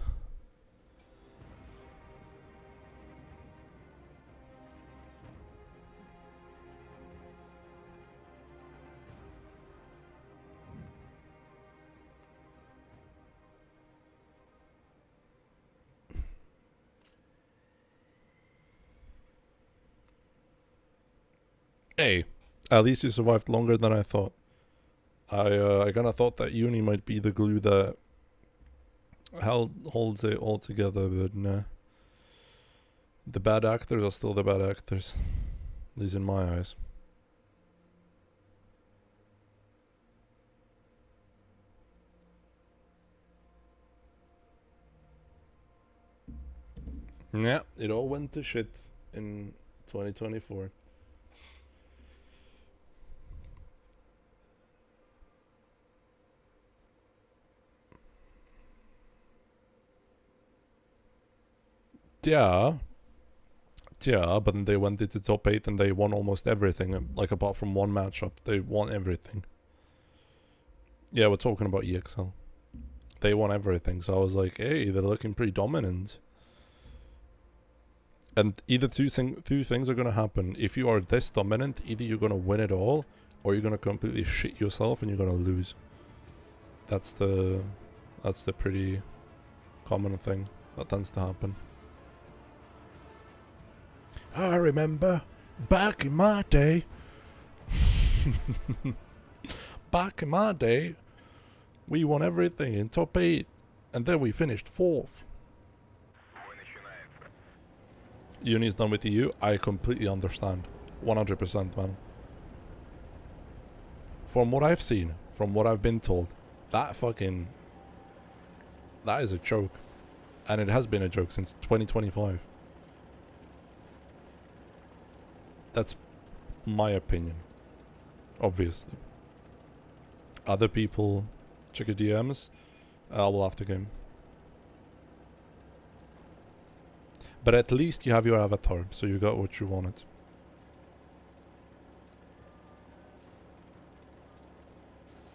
Hey, at least you survived longer than I thought. I kinda thought that uni might be the glue that holds it all together, but nah. The bad actors are still the bad actors. At least in my eyes. Yeah, it all went to shit in 2024. Yeah, but then they went into top 8 and they won almost everything. Like, apart from one matchup, they won everything. Yeah, we're talking about EXL. They won everything, so I was like, hey, they're looking pretty dominant. And either two things are gonna happen. If you are this dominant, either you're gonna win it all, or you're gonna completely shit yourself and you're gonna lose. That's the pretty common thing that tends to happen. I remember back in my day. Back in my day, we won everything in top 8, and then we finished 4th. Uni's done with EU. I completely understand. 100%, man. From what I've seen, from what I've been told, that is a joke. And it has been a joke since 2025. That's my opinion. Obviously. Other people, check your DMs. We'll have the game. But at least you have your avatar, so you got what you wanted.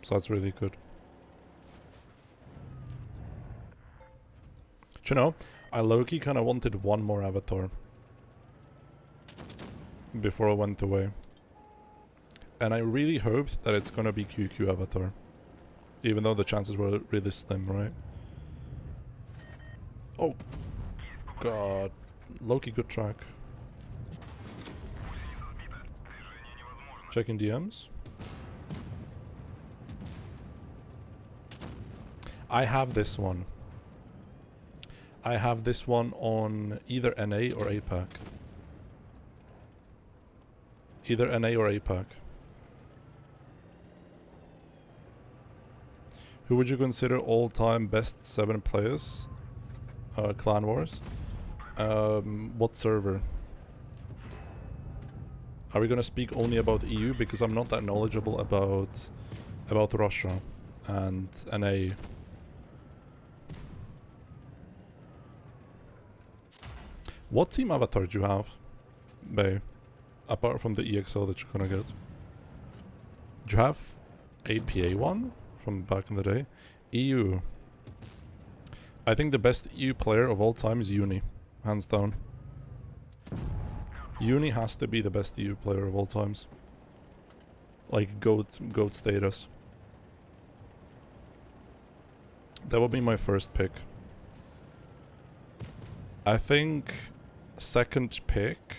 So that's really good. Do you know, I low-key kind of wanted one more avatar before I went away. And I really hoped that it's gonna be QQ avatar. Even though the chances were really slim, right? Oh god. Low-key good track. Checking DMs. I have this one. I have this one on either NA or APAC. Either NA or APAC. Who would you consider all-time best 7 players? Clan Wars. What server? Are we gonna speak only about EU? Because I'm not that knowledgeable about Russia and NA. What team avatar do you have, Bay? Apart from the EXO that you're gonna get. Do you have APA one from back in the day? EU. I think the best EU player of all time is Uni. Hands down. Uni has to be the best EU player of all times. Like GOAT status. That would be my first pick. I think second pick.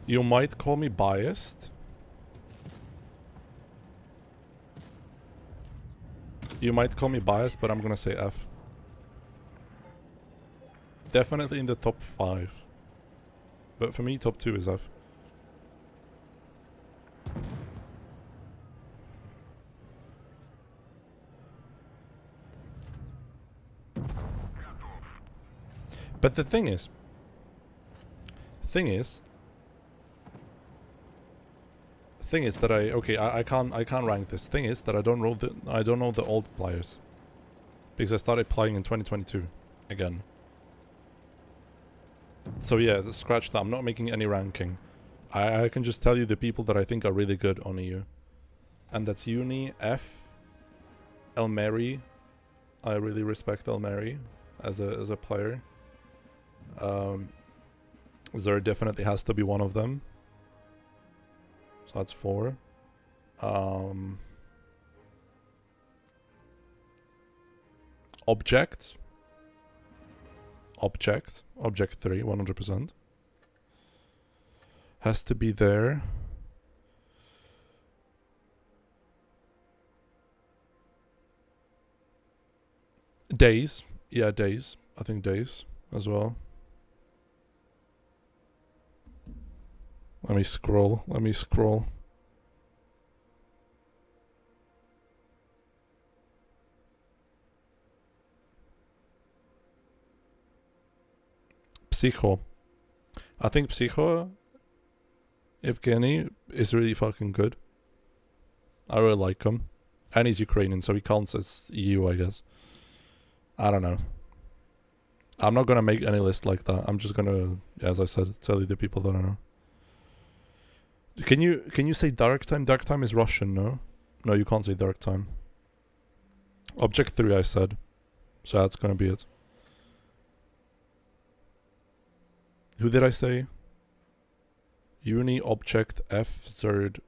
You might call me biased. You might call me biased, but I'm gonna say F. Definitely in the top 5. But for me, top 2 is F. But the thing is that I can't rank this. Thing is that I don't know the old players, because I started playing in 2022 again. So yeah, scratch that. I'm not making any ranking. I can just tell you the people that I think are really good on EU, and that's Uni, F, Elmeri. I really respect Elmeri as a player. There definitely has to be one of them. So that's 4. Object 3, 100%. Has to be there. Days. Yeah, Days. I think Days as well. Let me scroll. Psycho. I think Psycho, Evgeny, is really fucking good. I really like him. And he's Ukrainian, so he counts as EU, I guess. I don't know. I'm not gonna make any list like that. I'm just gonna, as I said, tell you the people that I know. Can you say Dark Time? Dark Time is Russian, no? No, you can't say Dark Time. Object 3, I said. So that's gonna be it. Who did I say? Uni object F third.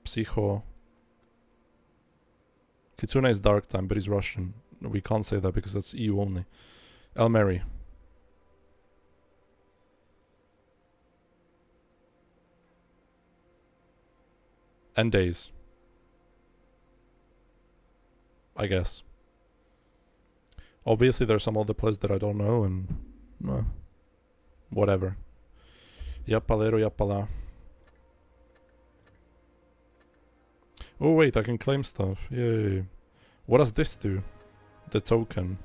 Psycho. Kitsune is dark time, but he's Russian. We can't say that because that's EU only. Elmeri. And days. I guess. Obviously there's some other players that I don't know and whatever. Yappalero yappala. Oh wait, I can claim stuff. Yay. What does this do? The token.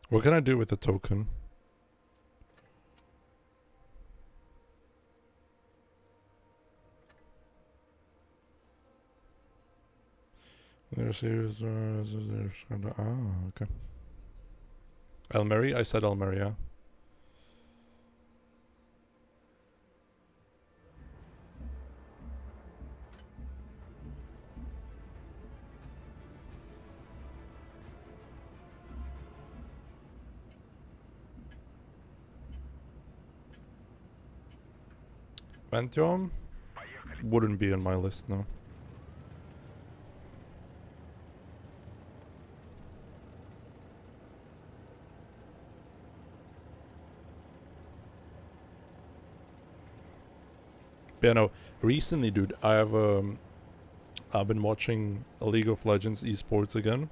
What can I do with the token? There's okay. Elmeri? I said Elmeri, yeah. Pantheon? Wouldn't be on my list, no. But yeah, no. Recently, dude, I've been watching League of Legends esports again,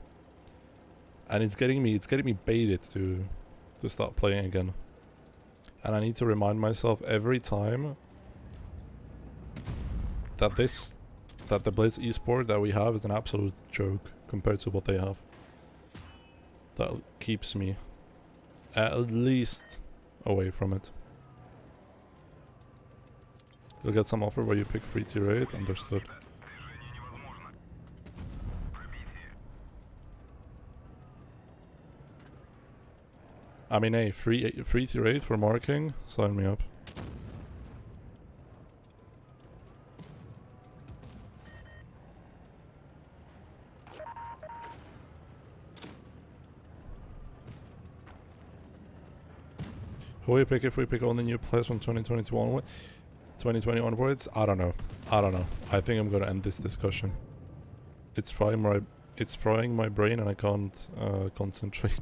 and it's getting me baited to start playing again. And I need to remind myself every time that the Blitz esport that we have is an absolute joke compared to what they have. That keeps me at least away from it. You'll get some offer where you pick free tier 8, understood. I mean, hey, free tier 8 for marking? Sign me up. Who we pick if we pick only new players from 2020 onwards? I don't know. I think I'm gonna end this discussion. It's frying my brain and I can't concentrate.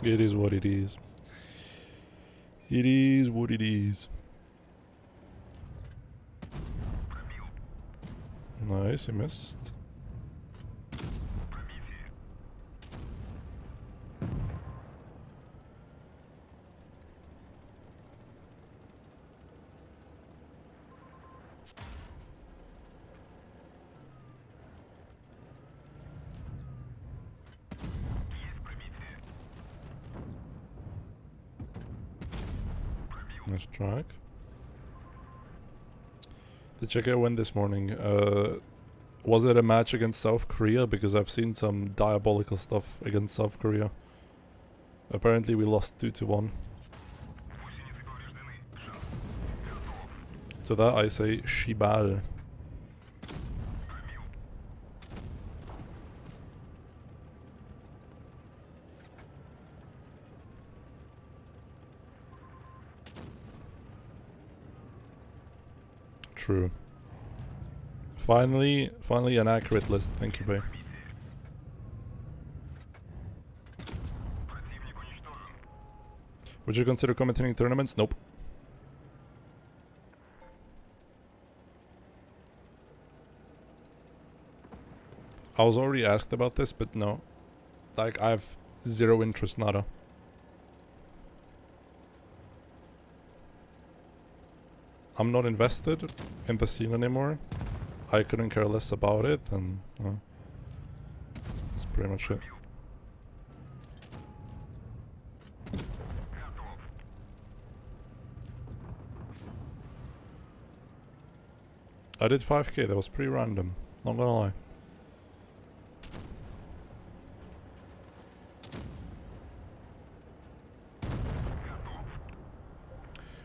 It is what it is. It is what it is. Nice, he missed. Nice track. Did Czechia win this morning? Was it a match against South Korea? Because I've seen some diabolical stuff against South Korea. Apparently we lost 2-1. To that I say Shibal. True. Finally an accurate list. Thank you, babe. Would you consider commentating tournaments? Nope. I was already asked about this, but no. Like, I have zero interest, nada. I'm not invested in the scene anymore. I couldn't care less about it, and that's pretty much it. I did 5k, that was pretty random, not gonna lie.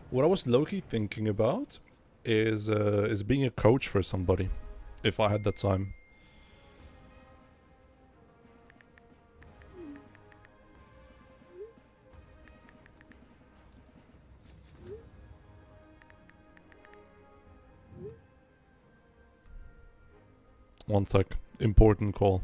What I was low-key thinking about is being a coach for somebody, if I had that time. One sec, important call.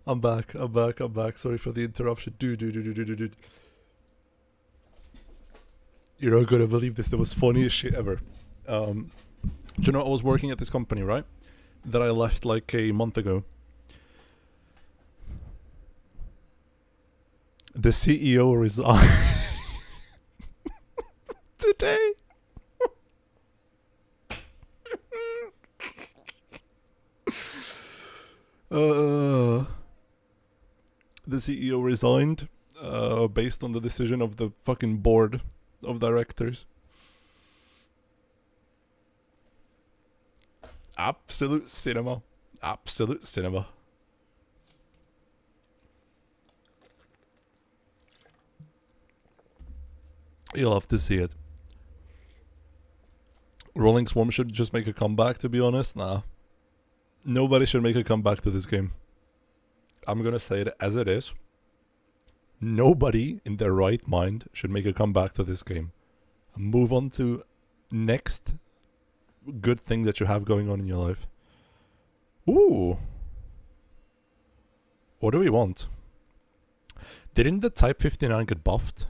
I'm back. Sorry for the interruption. Dude. You're not gonna believe this. That was funniest shit ever. Do you know I was working at this company, right? That I left like a month ago. The CEO resigned today. The CEO resigned based on the decision of the fucking board of directors. Absolute cinema. Absolute cinema. You'll have to see it. Rolling Swarm should just make a comeback, to be honest. Nah. Nobody should make a comeback to this game. I'm gonna say it as it is. Nobody in their right mind should make a comeback to this game. Move on to next good thing that you have going on in your life. Ooh. What do we want? Didn't the Type 59 get buffed?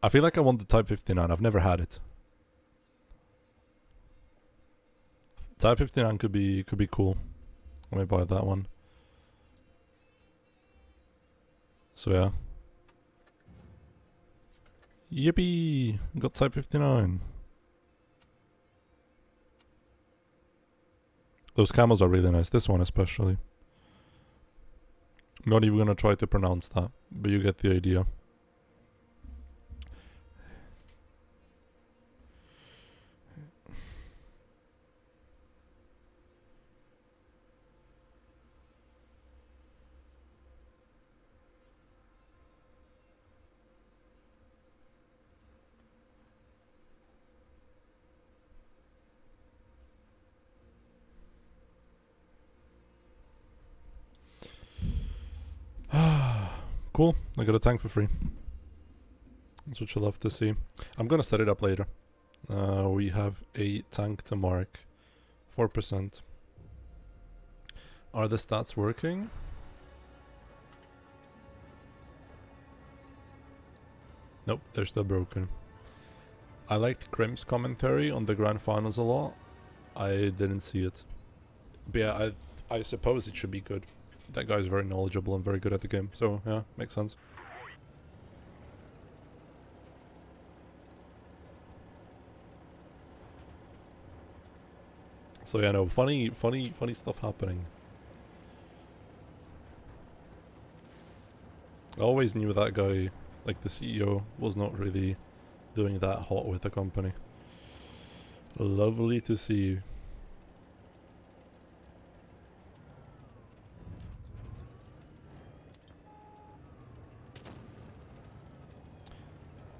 I feel like I want the Type 59. I've never had it. Type 59 could be cool. Let me buy that one. So yeah. Yippee! Got Type 59. Those camos are really nice. This one especially. I'm not even gonna try to pronounce that, but you get the idea. Cool, I got a tank for free. That's what you'll have to see. I'm gonna set it up later. We have a tank to mark. 4%. Are the stats working? Nope, they're still broken. I liked Krim's commentary on the grand finals a lot. I didn't see it. But yeah, I suppose it should be good. That guy's very knowledgeable and very good at the game, so yeah, makes sense. So yeah, no, funny stuff happening. I always knew that guy, like the CEO, was not really doing that hot with the company. Lovely to see.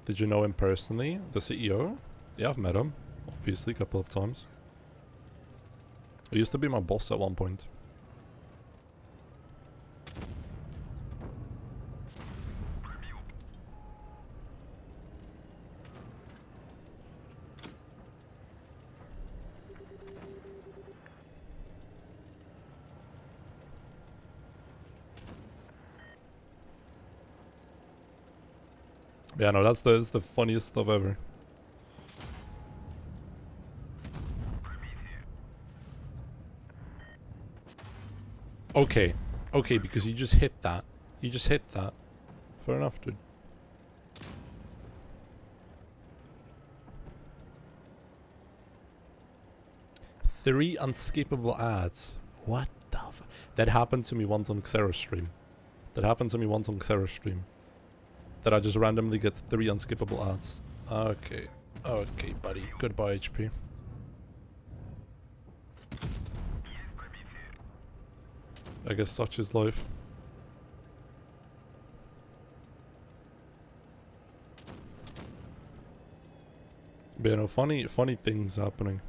Did you know him personally, the CEO? Yeah, I've met him, obviously, a couple of times. He used to be my boss at one point. Yeah, no, that's the funniest stuff ever. Okay, okay, because you just hit that. You just hit that. Fair enough, dude. Three unskippable ads. What the f— That happened to me once on Xero stream. That I just randomly get 3 unskippable ads. Okay. Okay, buddy. Goodbye, HP. I guess such is life. But you know, funny things happening.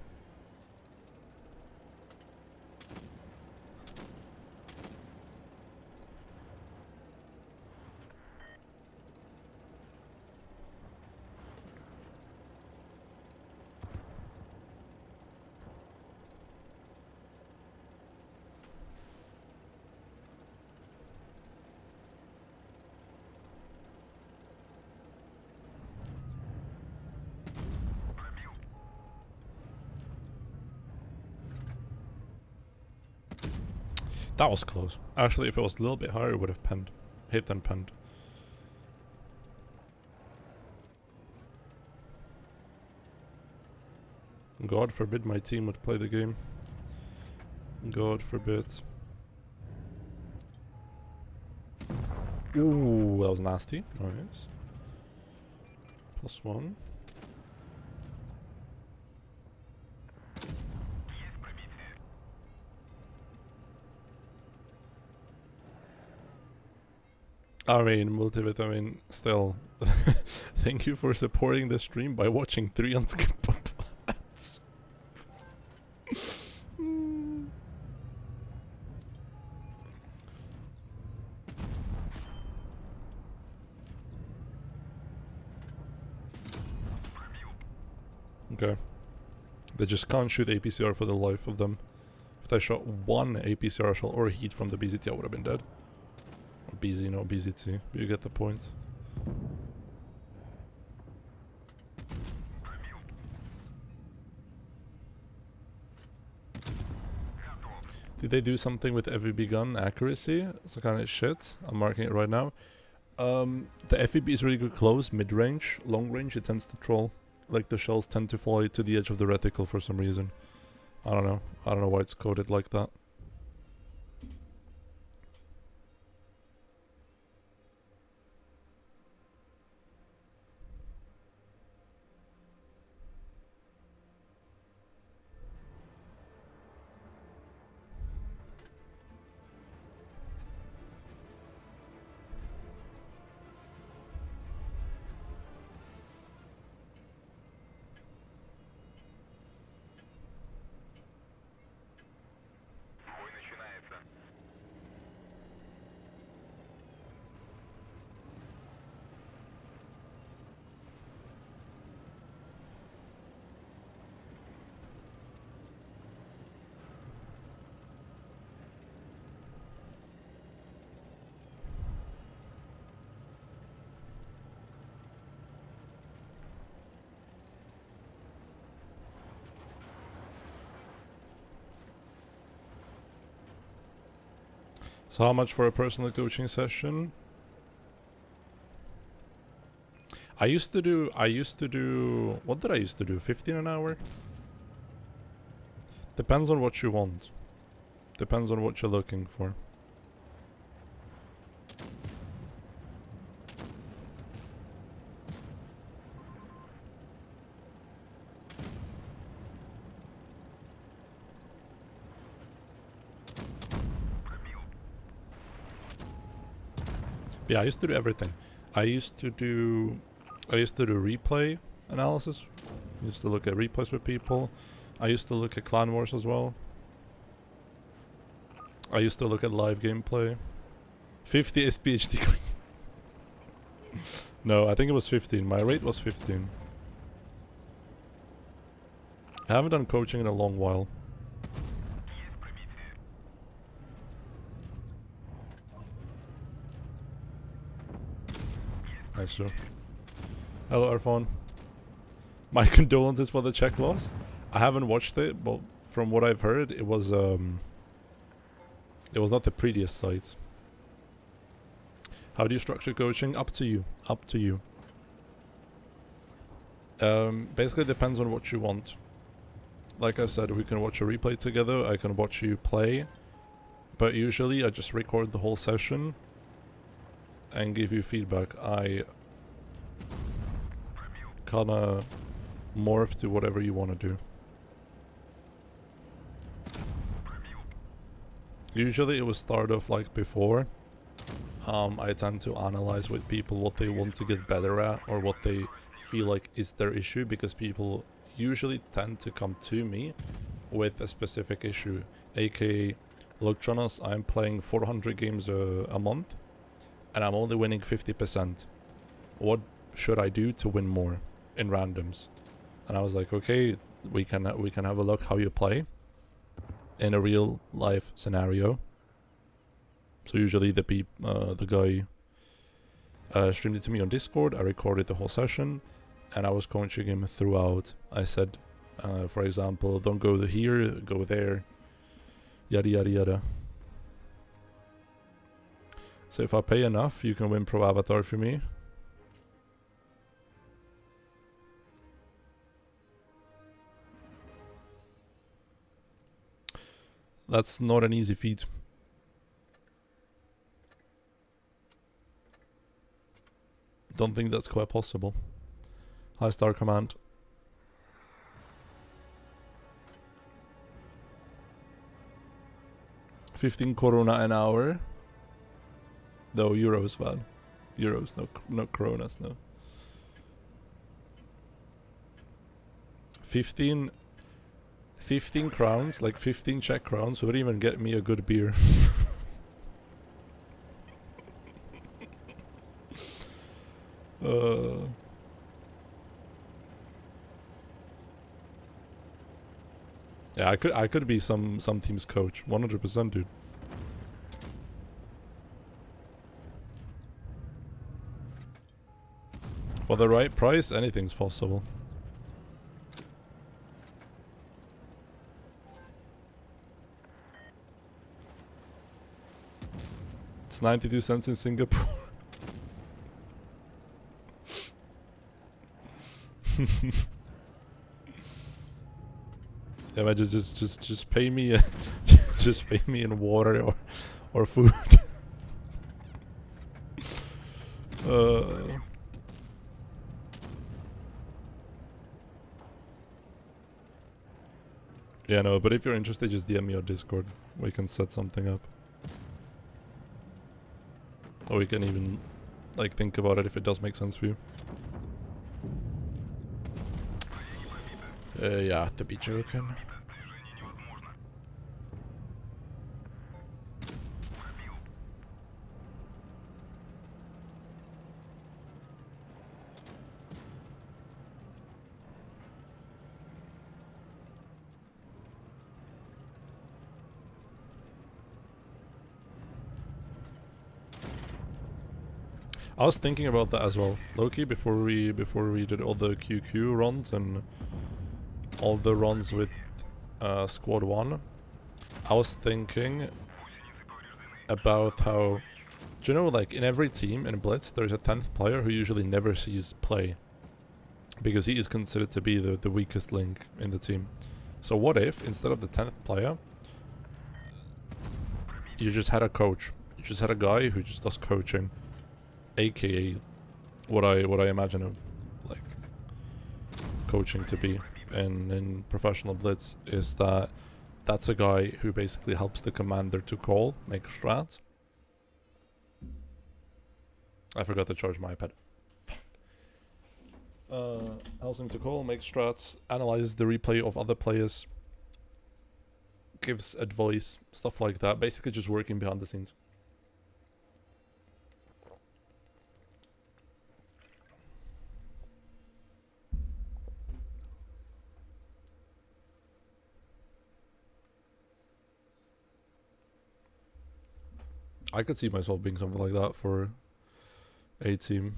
That was close. Actually, if it was a little bit higher, it would have penned. Hit and penned. God forbid my team would play the game. God forbid. Ooh, that was nasty. Nice. +1. I mean, multivitamin, still. Thank you for supporting the stream by watching 3 unskippable ads. Okay. They just can't shoot APCR for the life of them. If they shot one APCR shell or heat from the BZT, I would have been dead. Or BZ, no BZT. You get the point. Did they do something with FEB gun accuracy? It's kind of shit. I'm marking it right now. The FEB is really good close, mid-range. Long range, it tends to troll. Like the shells tend to fly to the edge of the reticle for some reason. I don't know. I don't know why it's coded like that. So how much for a personal coaching session? I used to do, what did I used to do? 15 an hour? Depends on what you want. Depends on what you're looking for. Yeah, I used to do everything. I used to do replay analysis. I used to look at replays with people. I used to look at clan wars as well. I used to look at live gameplay. 50 SPH decrease. No, I think it was 15. My rate was 15. I haven't done coaching in a long while. Nice, sir. Hello, Arfon. My condolences for the Czech loss. I haven't watched it, but from what I've heard, it was not the prettiest sight. How do you structure coaching? Up to you. Up to you. Basically depends on what you want. Like I said, we can watch a replay together. I can watch you play. But usually I just record the whole session and give you feedback. I kinda morph to whatever you want to do. Usually it will start off like before. I tend to analyze with people what they want to get better at or what they feel like is their issue, because people usually tend to come to me with a specific issue, aka, look Jonas, I'm playing 400 games a month and I'm only winning 50%. What should I do to win more in randoms? And I was like, okay, we can have a look how you play in a real life scenario. So usually the guy streamed it to me on Discord. I recorded the whole session and I was coaching him throughout. I said, for example, don't go here, go there, yada yada yada. So if I pay enough, you can win Pro Avatar for me. That's not an easy feat. Don't think that's quite possible. High star command. $15 Corona an hour. No, euros, man. Euros, no Coronas, no. 15 crowns, like 15 Czech crowns, would even get me a good beer. Yeah, I could be some team's coach, 100%, dude. For the right price, anything's possible. It's 92 cents in Singapore. Yeah, but just pay me, just pay me in water or food. Yeah, no, but if you're interested, just DM me on Discord. We can set something up. Or we can even, like, think about it if it does make sense for you. Yeah, to be joking. I was thinking about that as well, Loki, before we did all the QQ runs and all the runs with Squad 1. I was thinking about how, do you know, like in every team in Blitz there's a 10th player who usually never sees play because he is considered to be the weakest link in the team. So what if instead of the 10th player you just had a coach, you just had a guy who just does coaching, aka what I imagine of like coaching to be in professional Blitz, is that that's a guy who basically helps the commander to call, make strats. I forgot to charge my iPad. Helps him to call, make strats, analyze the replay of other players, gives advice, stuff like that. Basically just working behind the scenes. I could see myself being something like that for a team.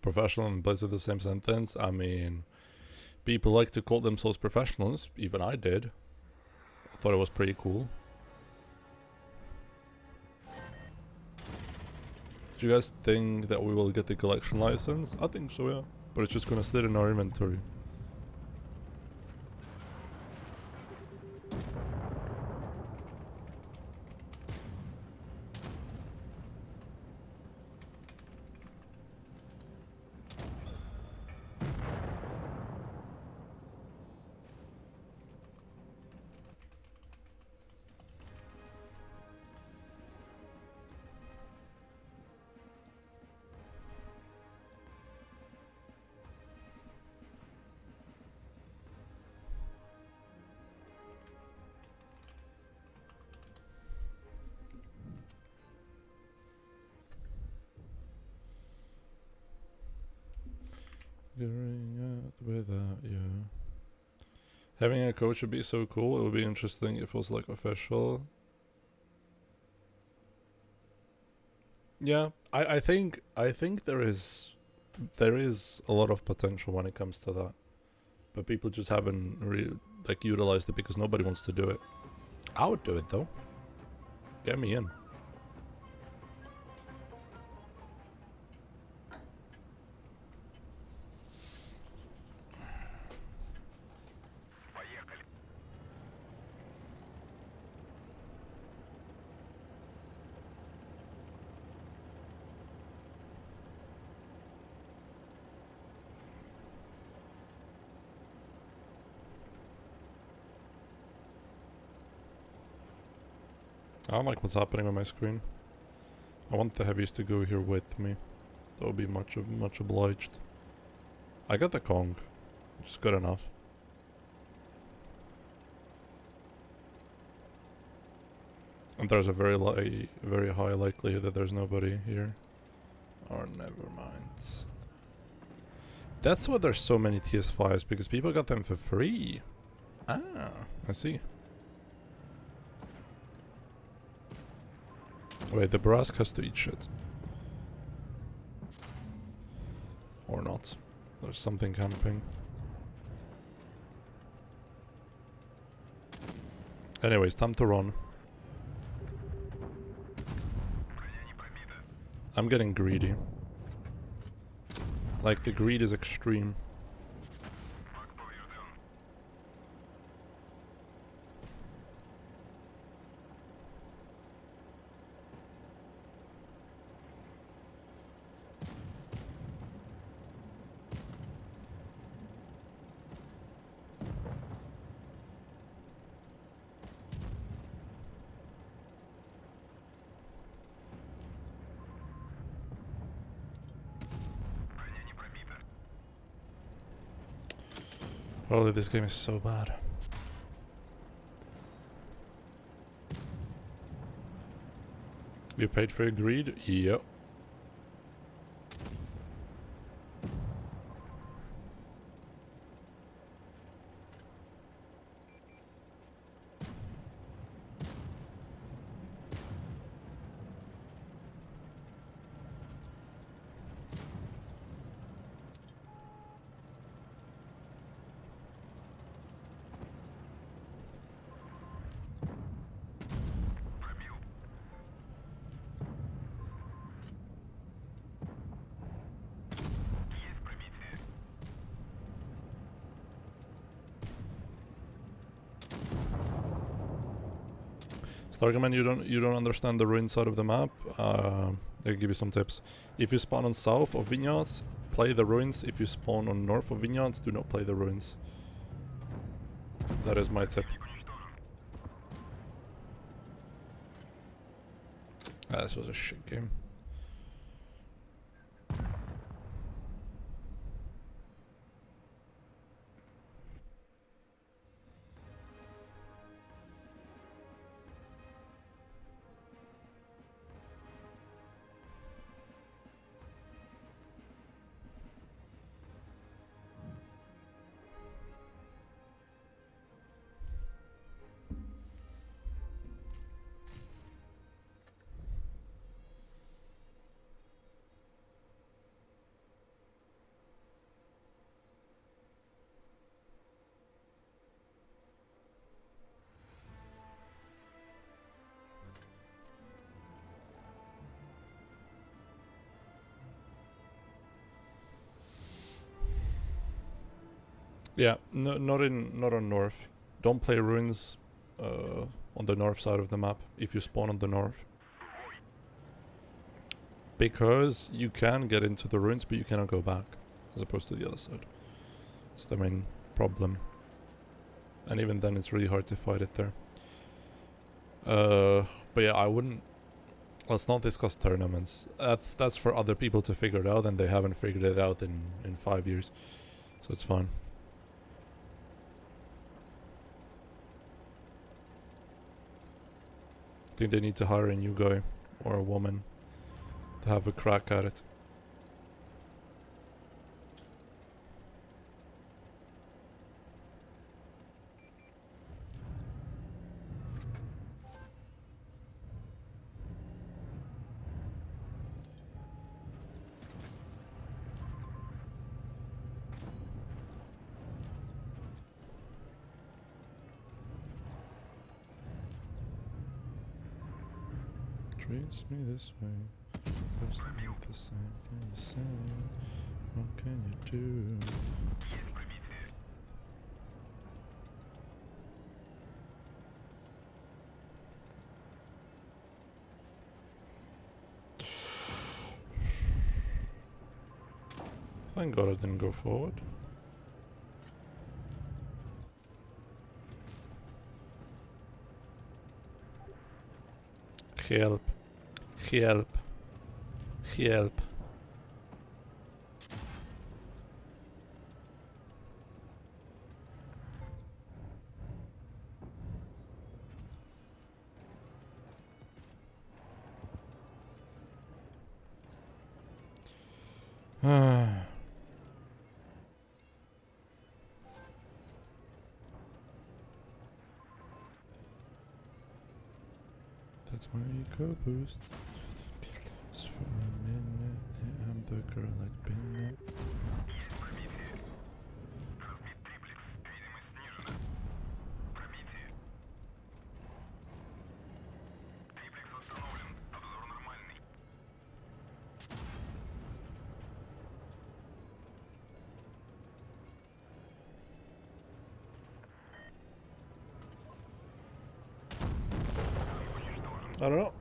Professional and Blitz are the same sentence. I mean, people like to call themselves professionals. Even I did. I thought it was pretty cool. Do you guys think that we will get the collection license? I think so, yeah. But it's just gonna sit in our inventory. Figuring out without you. Having a coach would be so cool. It would be interesting if it was like official. Yeah, I think there is a lot of potential when it comes to that, but people just haven't like utilized it because nobody wants to do it. I would do it though. Get me in. I don't like what's happening on my screen. I want the heavies to go here with me. That would be much obliged. I got the Kong. It's good enough. And there's a very high likelihood that there's nobody here. Or never mind. That's why there's so many TS5s, because people got them for free. Ah, I see. Wait, the Brask has to eat shit. Or not. There's something camping. Anyways, time to run. I'm getting greedy. Like, the greed is extreme. Oh, this game is so bad. You paid for your greed? Yep. Stargaman, you don't understand the ruin side of the map. I'll give you some tips. If you spawn on south of vineyards, play the ruins. If you spawn on north of vineyards, do not play the ruins. That is my tip. Ah, this was a shit game. Yeah, no, not on north. Don't play ruins on the north side of the map if you spawn on the north. Because you can get into the ruins, but you cannot go back, as opposed to the other side. It's the main problem. And even then, it's really hard to fight it there. But yeah, I wouldn't... Let's not discuss tournaments. That's for other people to figure it out, and they haven't figured it out in 5 years. So it's fine. I think they need to hire a new guy or a woman to have a crack at it. treats me this way. First I hate the same. Can you say? What can you do? Thank God I didn't go forward. Help. Help. Help. That's my ego boost. Just for a minute, I'm the girl like Bennett. I don't know.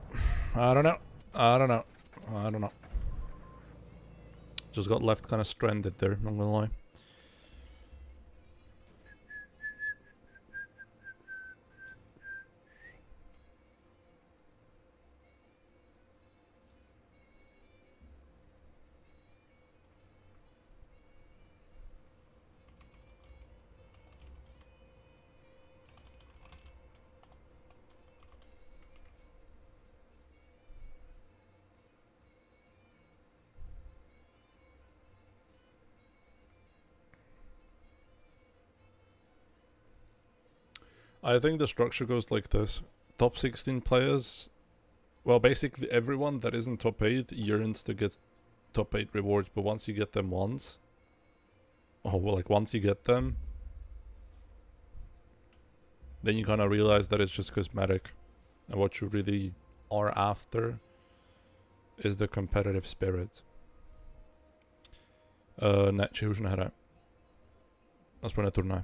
I don't know. I don't know. I don't know. Just got left kind of stranded there, not gonna lie. I think the structure goes like this. Top 16 players, well, basically everyone that isn't top 8 yearns to get top 8 rewards, but once you get them once, once you get them, then you kind of realize that it's just cosmetic, and what you really are after is the competitive spirit. Ne, či už nehraje. Aspoň na turnaj.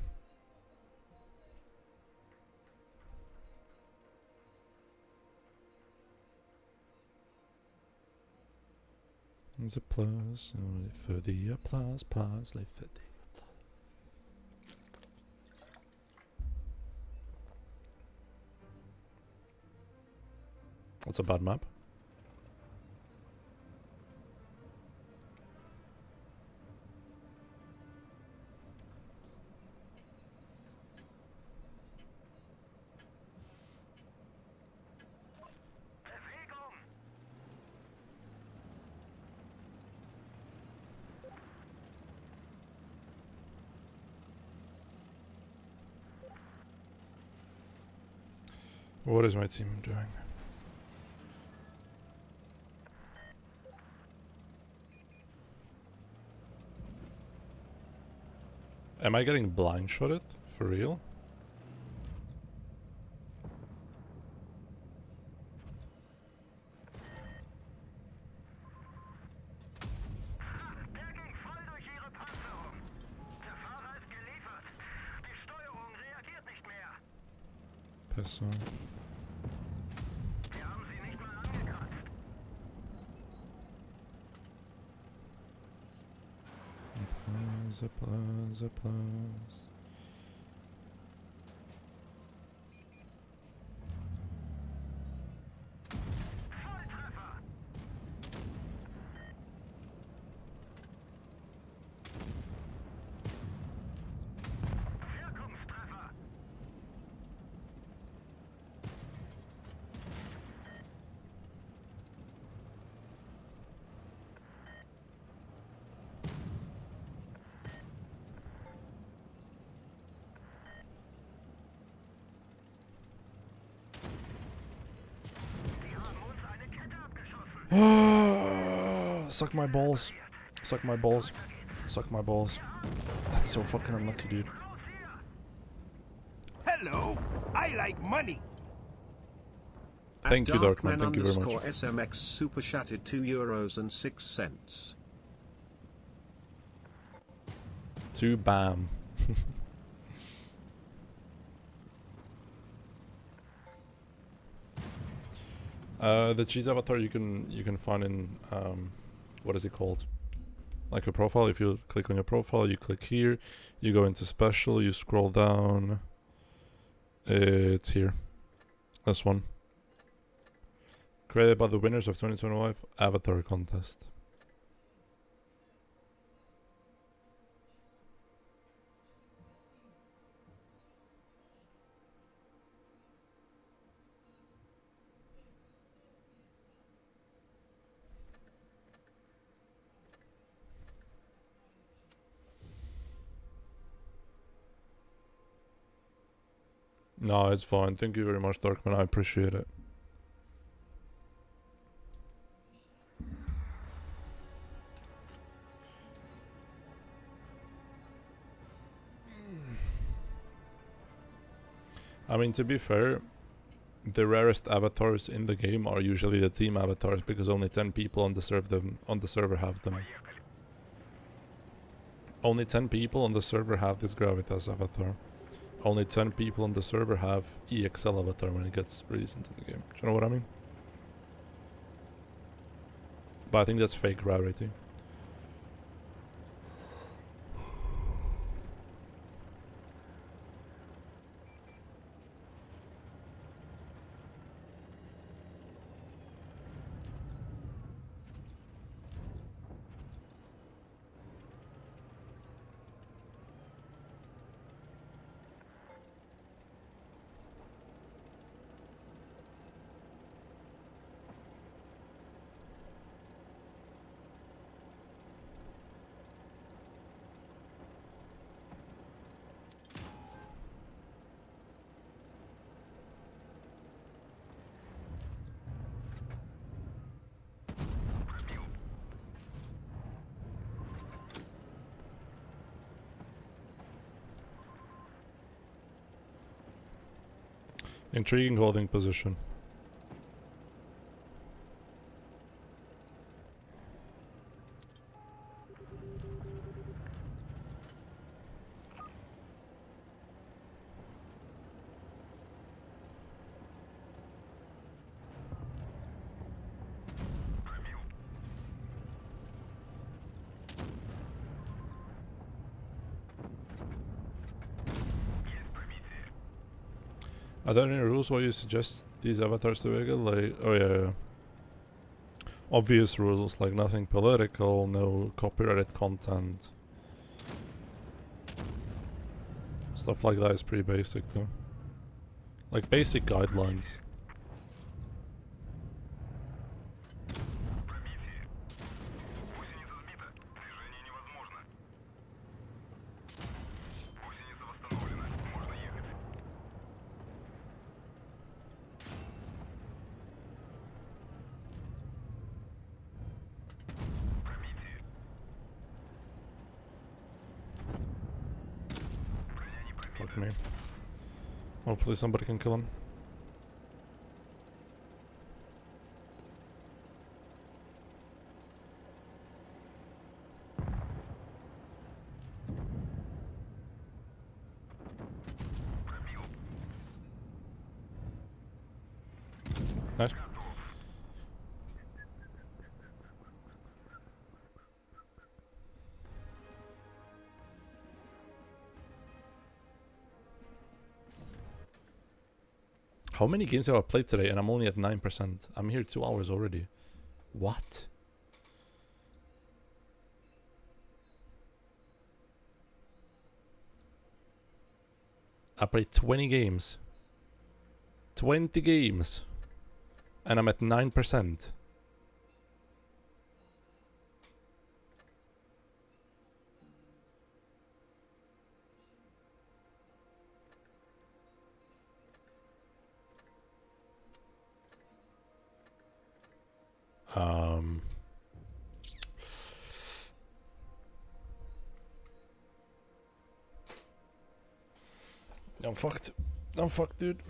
There's a plus, only for the applause, live for the applause. That's a bad map. What is my team doing? Am I getting blind shotted? For real? Piss off. Applause. Suck my balls. Suck my balls. Suck my balls. That's so fucking unlucky, dude.
Hello, I like money.
Thank you, Darkman.
Darkman
Thank you very much.
underscore SMX super chatted €2.06.
2 bam. The cheese avatar you can find in what is it called? Like a profile. If you click on your profile, you click here, you go into special, you scroll down. It's here. This one. Created by the winners of 2025 Avatar Contest. No, it's fine. Thank you very much, Darkman. I appreciate it. I mean, to be fair, the rarest avatars in the game are usually the team avatars because only 10 people on the server have them. Only 10 people on the server have this Gravitas avatar. Only 10 people on the server have EXL avatar when it gets released into the game. Do you know what I mean? But I think that's fake rarity. Intriguing holding position. Are there any rules why you suggest these avatars to wiggle? Like, oh yeah. Obvious rules, like nothing political, no copyrighted content. Stuff like that is pretty basic though. Like basic guidelines. Fuck me. Hopefully somebody can kill him. Nice. How many games have I played today and I'm only at 9%? I'm here 2 hours already. What? I played 20 games. 20 games. And I'm at 9%. I'm fucked. I'm fucked, dude.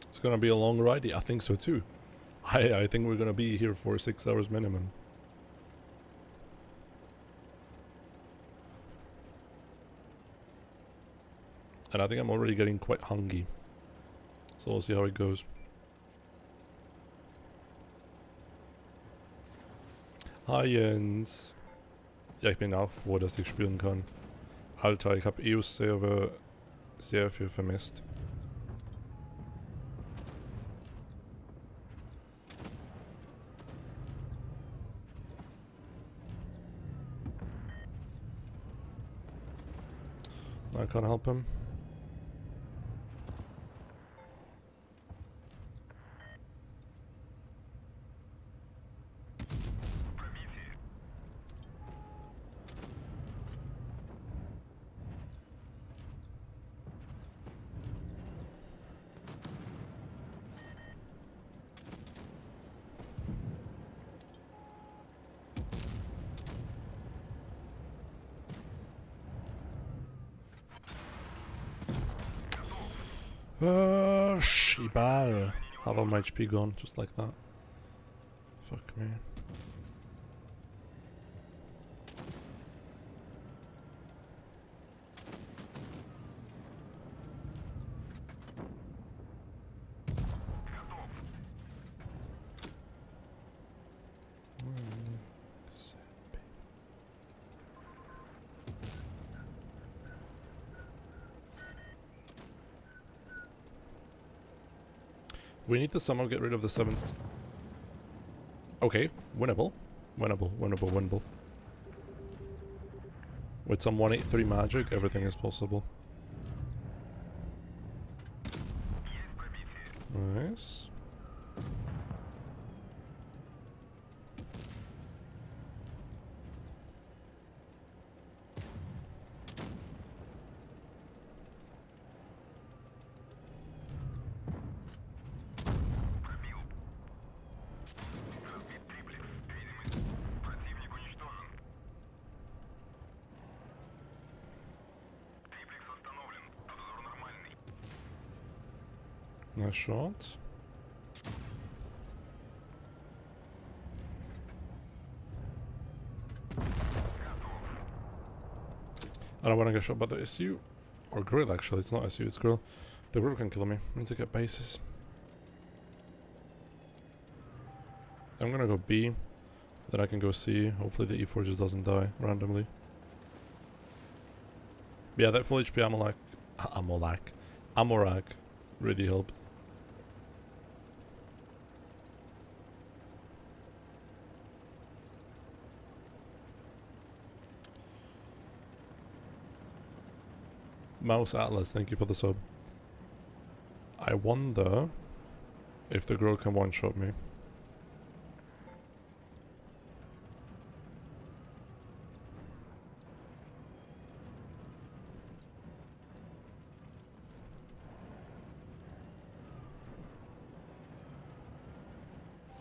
It's gonna be a long ride. Yeah, I think so too. I think we're gonna be here for 6 hours minimum. And I think I'm already getting quite hungry. So we'll see how it goes. Hi Jens. Ja, ich bin auch froh, dass ich spielen kann. Alter, ich habe EU-Server sehr viel vermisst. I can't help him. Shibal. Half of my HP gone, just like that. Fuck me. We need to somehow get rid of the 7th. Okay, winnable. Winnable. With some 183 magic, everything is possible. Nice. Nice shot. I don't want to get shot by the SU. Or grill, actually. It's not SU, it's grill. The grill can kill me. I need to get bases. I'm gonna go B. Then I can go C. Hopefully the E4 just doesn't die randomly. Yeah, that full HP Amorak really helped. Mouse Atlas, thank you for the sub. I wonder if the girl can one-shot me.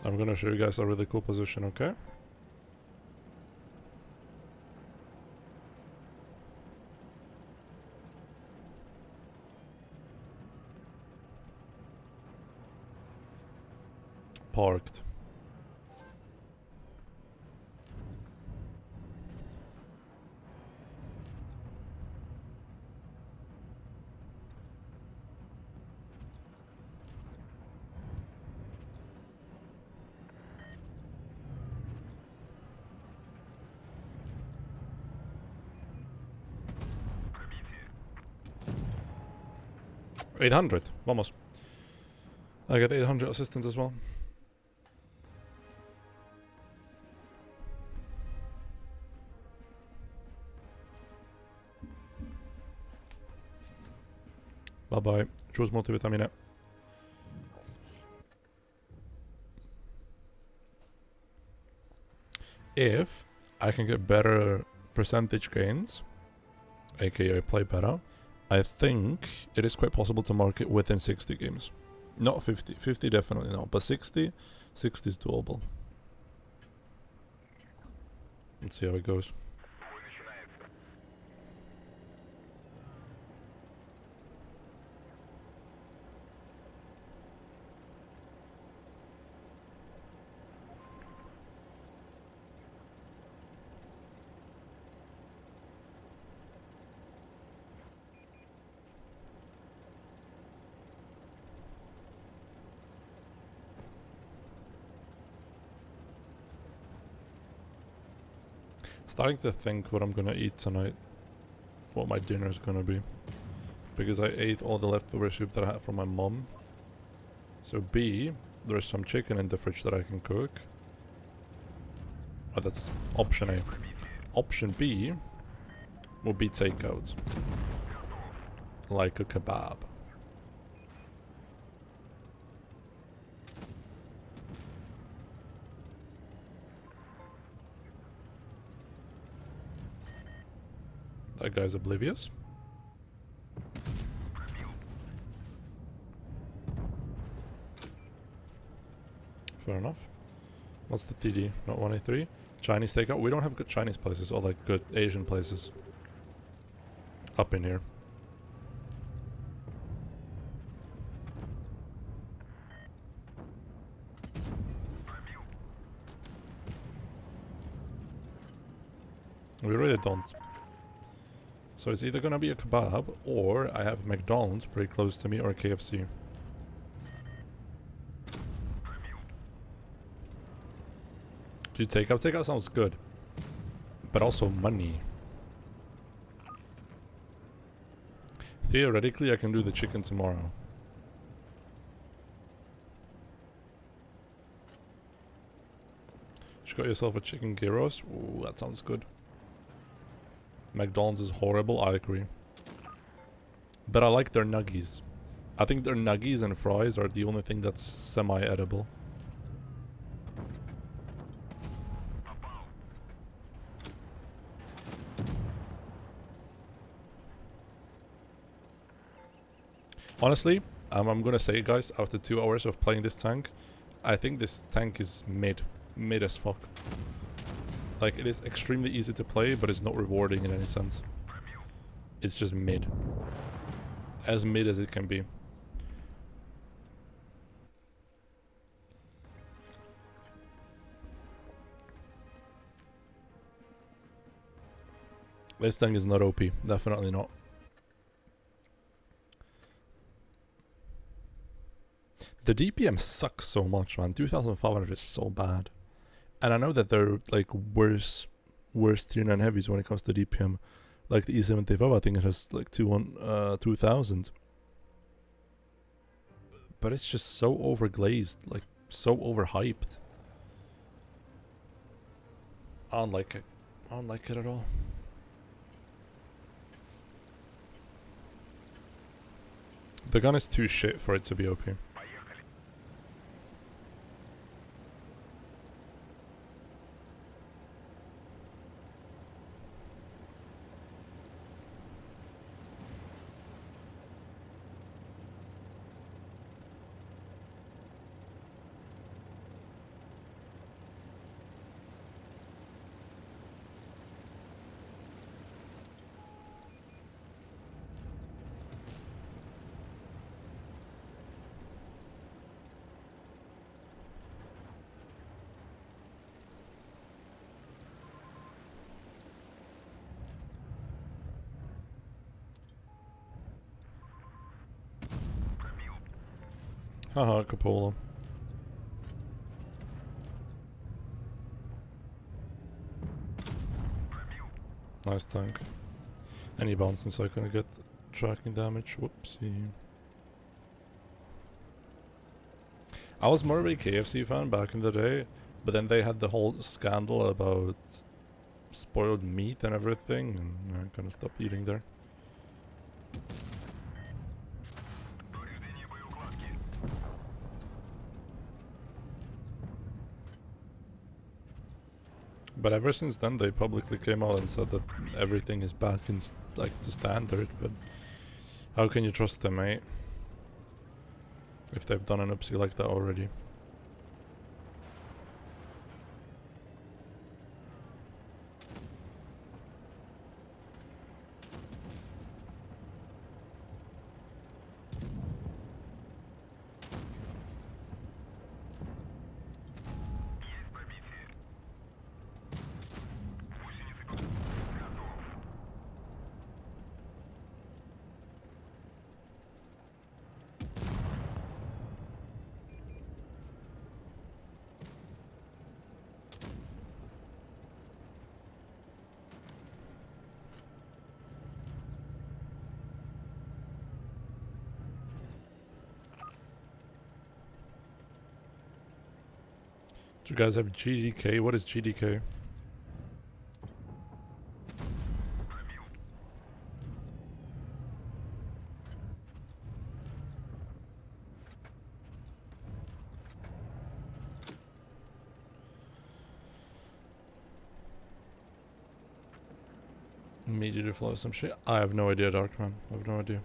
I'm gonna show you guys a really cool position, okay? Parked. $800. Vamos. I get 800 assistance as well. Bye bye. Choose multivitamine. If I can get better percentage gains, aka play better, I think it is quite possible to mark it within 60 games. Not 50. 50 definitely not, but 60 is doable. Let's see how it goes. Starting to think what I'm gonna eat tonight. What my dinner is gonna be. Because I ate all the leftover soup that I had from my mom. So B, there's some chicken in the fridge that I can cook. Oh, that's option A. Option B will be takeout. Like a kebab. That guy's oblivious. Fair enough. What's the TD? Not 183? Chinese takeout? We don't have good Chinese places or like good Asian places. Up in here. We really don't. So it's either gonna be a kebab or I have McDonald's pretty close to me or KFC. Do you takeout? Takeout sounds good. But also money. Theoretically, I can do the chicken tomorrow. Just got yourself a chicken gyros. Ooh, that sounds good. McDonald's is horrible, I agree. But I like their nuggies. I think their nuggies and fries are the only thing that's semi-edible. Honestly, I'm gonna say, guys, after 2 hours of playing this tank, I think this tank is mid as fuck. Like, it is extremely easy to play, but it's not rewarding in any sense. It's just mid. As mid as it can be. This tank is not OP, definitely not. The DPM sucks so much, man. 2500 is so bad. And I know that they're like worse tier 9 heavies when it comes to DPM. Like the E75, I think it has like 2000. But it's just so overglazed, like so overhyped. I don't like it. I don't like it at all. The gun is too shit for it to be OP. Haha, Capola. Nice tank. And he bounced him so I couldn't get tracking damage. Whoopsie. I was more of a KFC fan back in the day, but then they had the whole scandal about spoiled meat and everything, and I kind of stopped eating there. But ever since then, they publicly came out and said that everything is back in like to standard. But how can you trust them, mate? If they've done an upsie like that already. Do you guys have GDK? What is GDK? Media flow some shit. I have no idea, Darkman. I have no idea.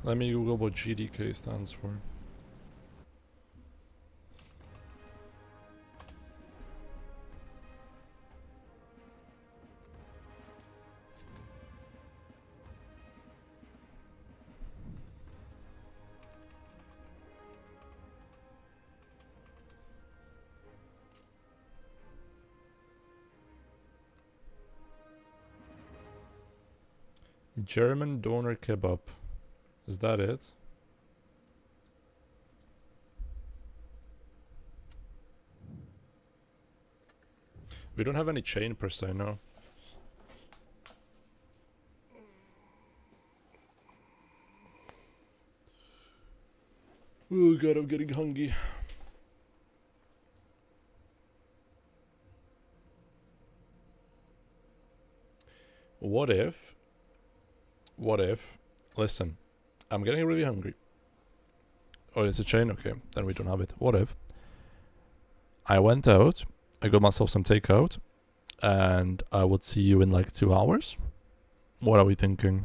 Let me Google what GDK stands for. German doner kebab. Is that it? We don't have any chain per se, no. Oh god, I'm getting hungry. What if, listen, I'm getting really hungry. Oh, it's a chain? Okay, then we don't have it. What if I went out, I got myself some takeout, and I would see you in like 2 hours? What are we thinking?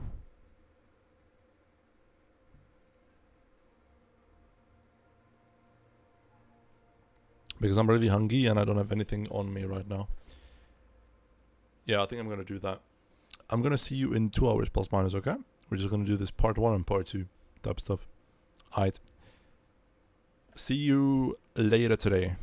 Because I'm really hungry and I don't have anything on me right now. Yeah, I think I'm gonna do that. I'm gonna see you in 2 hours plus minus, okay? We're just gonna do this part 1 and part 2 type stuff. Alright. See you later today.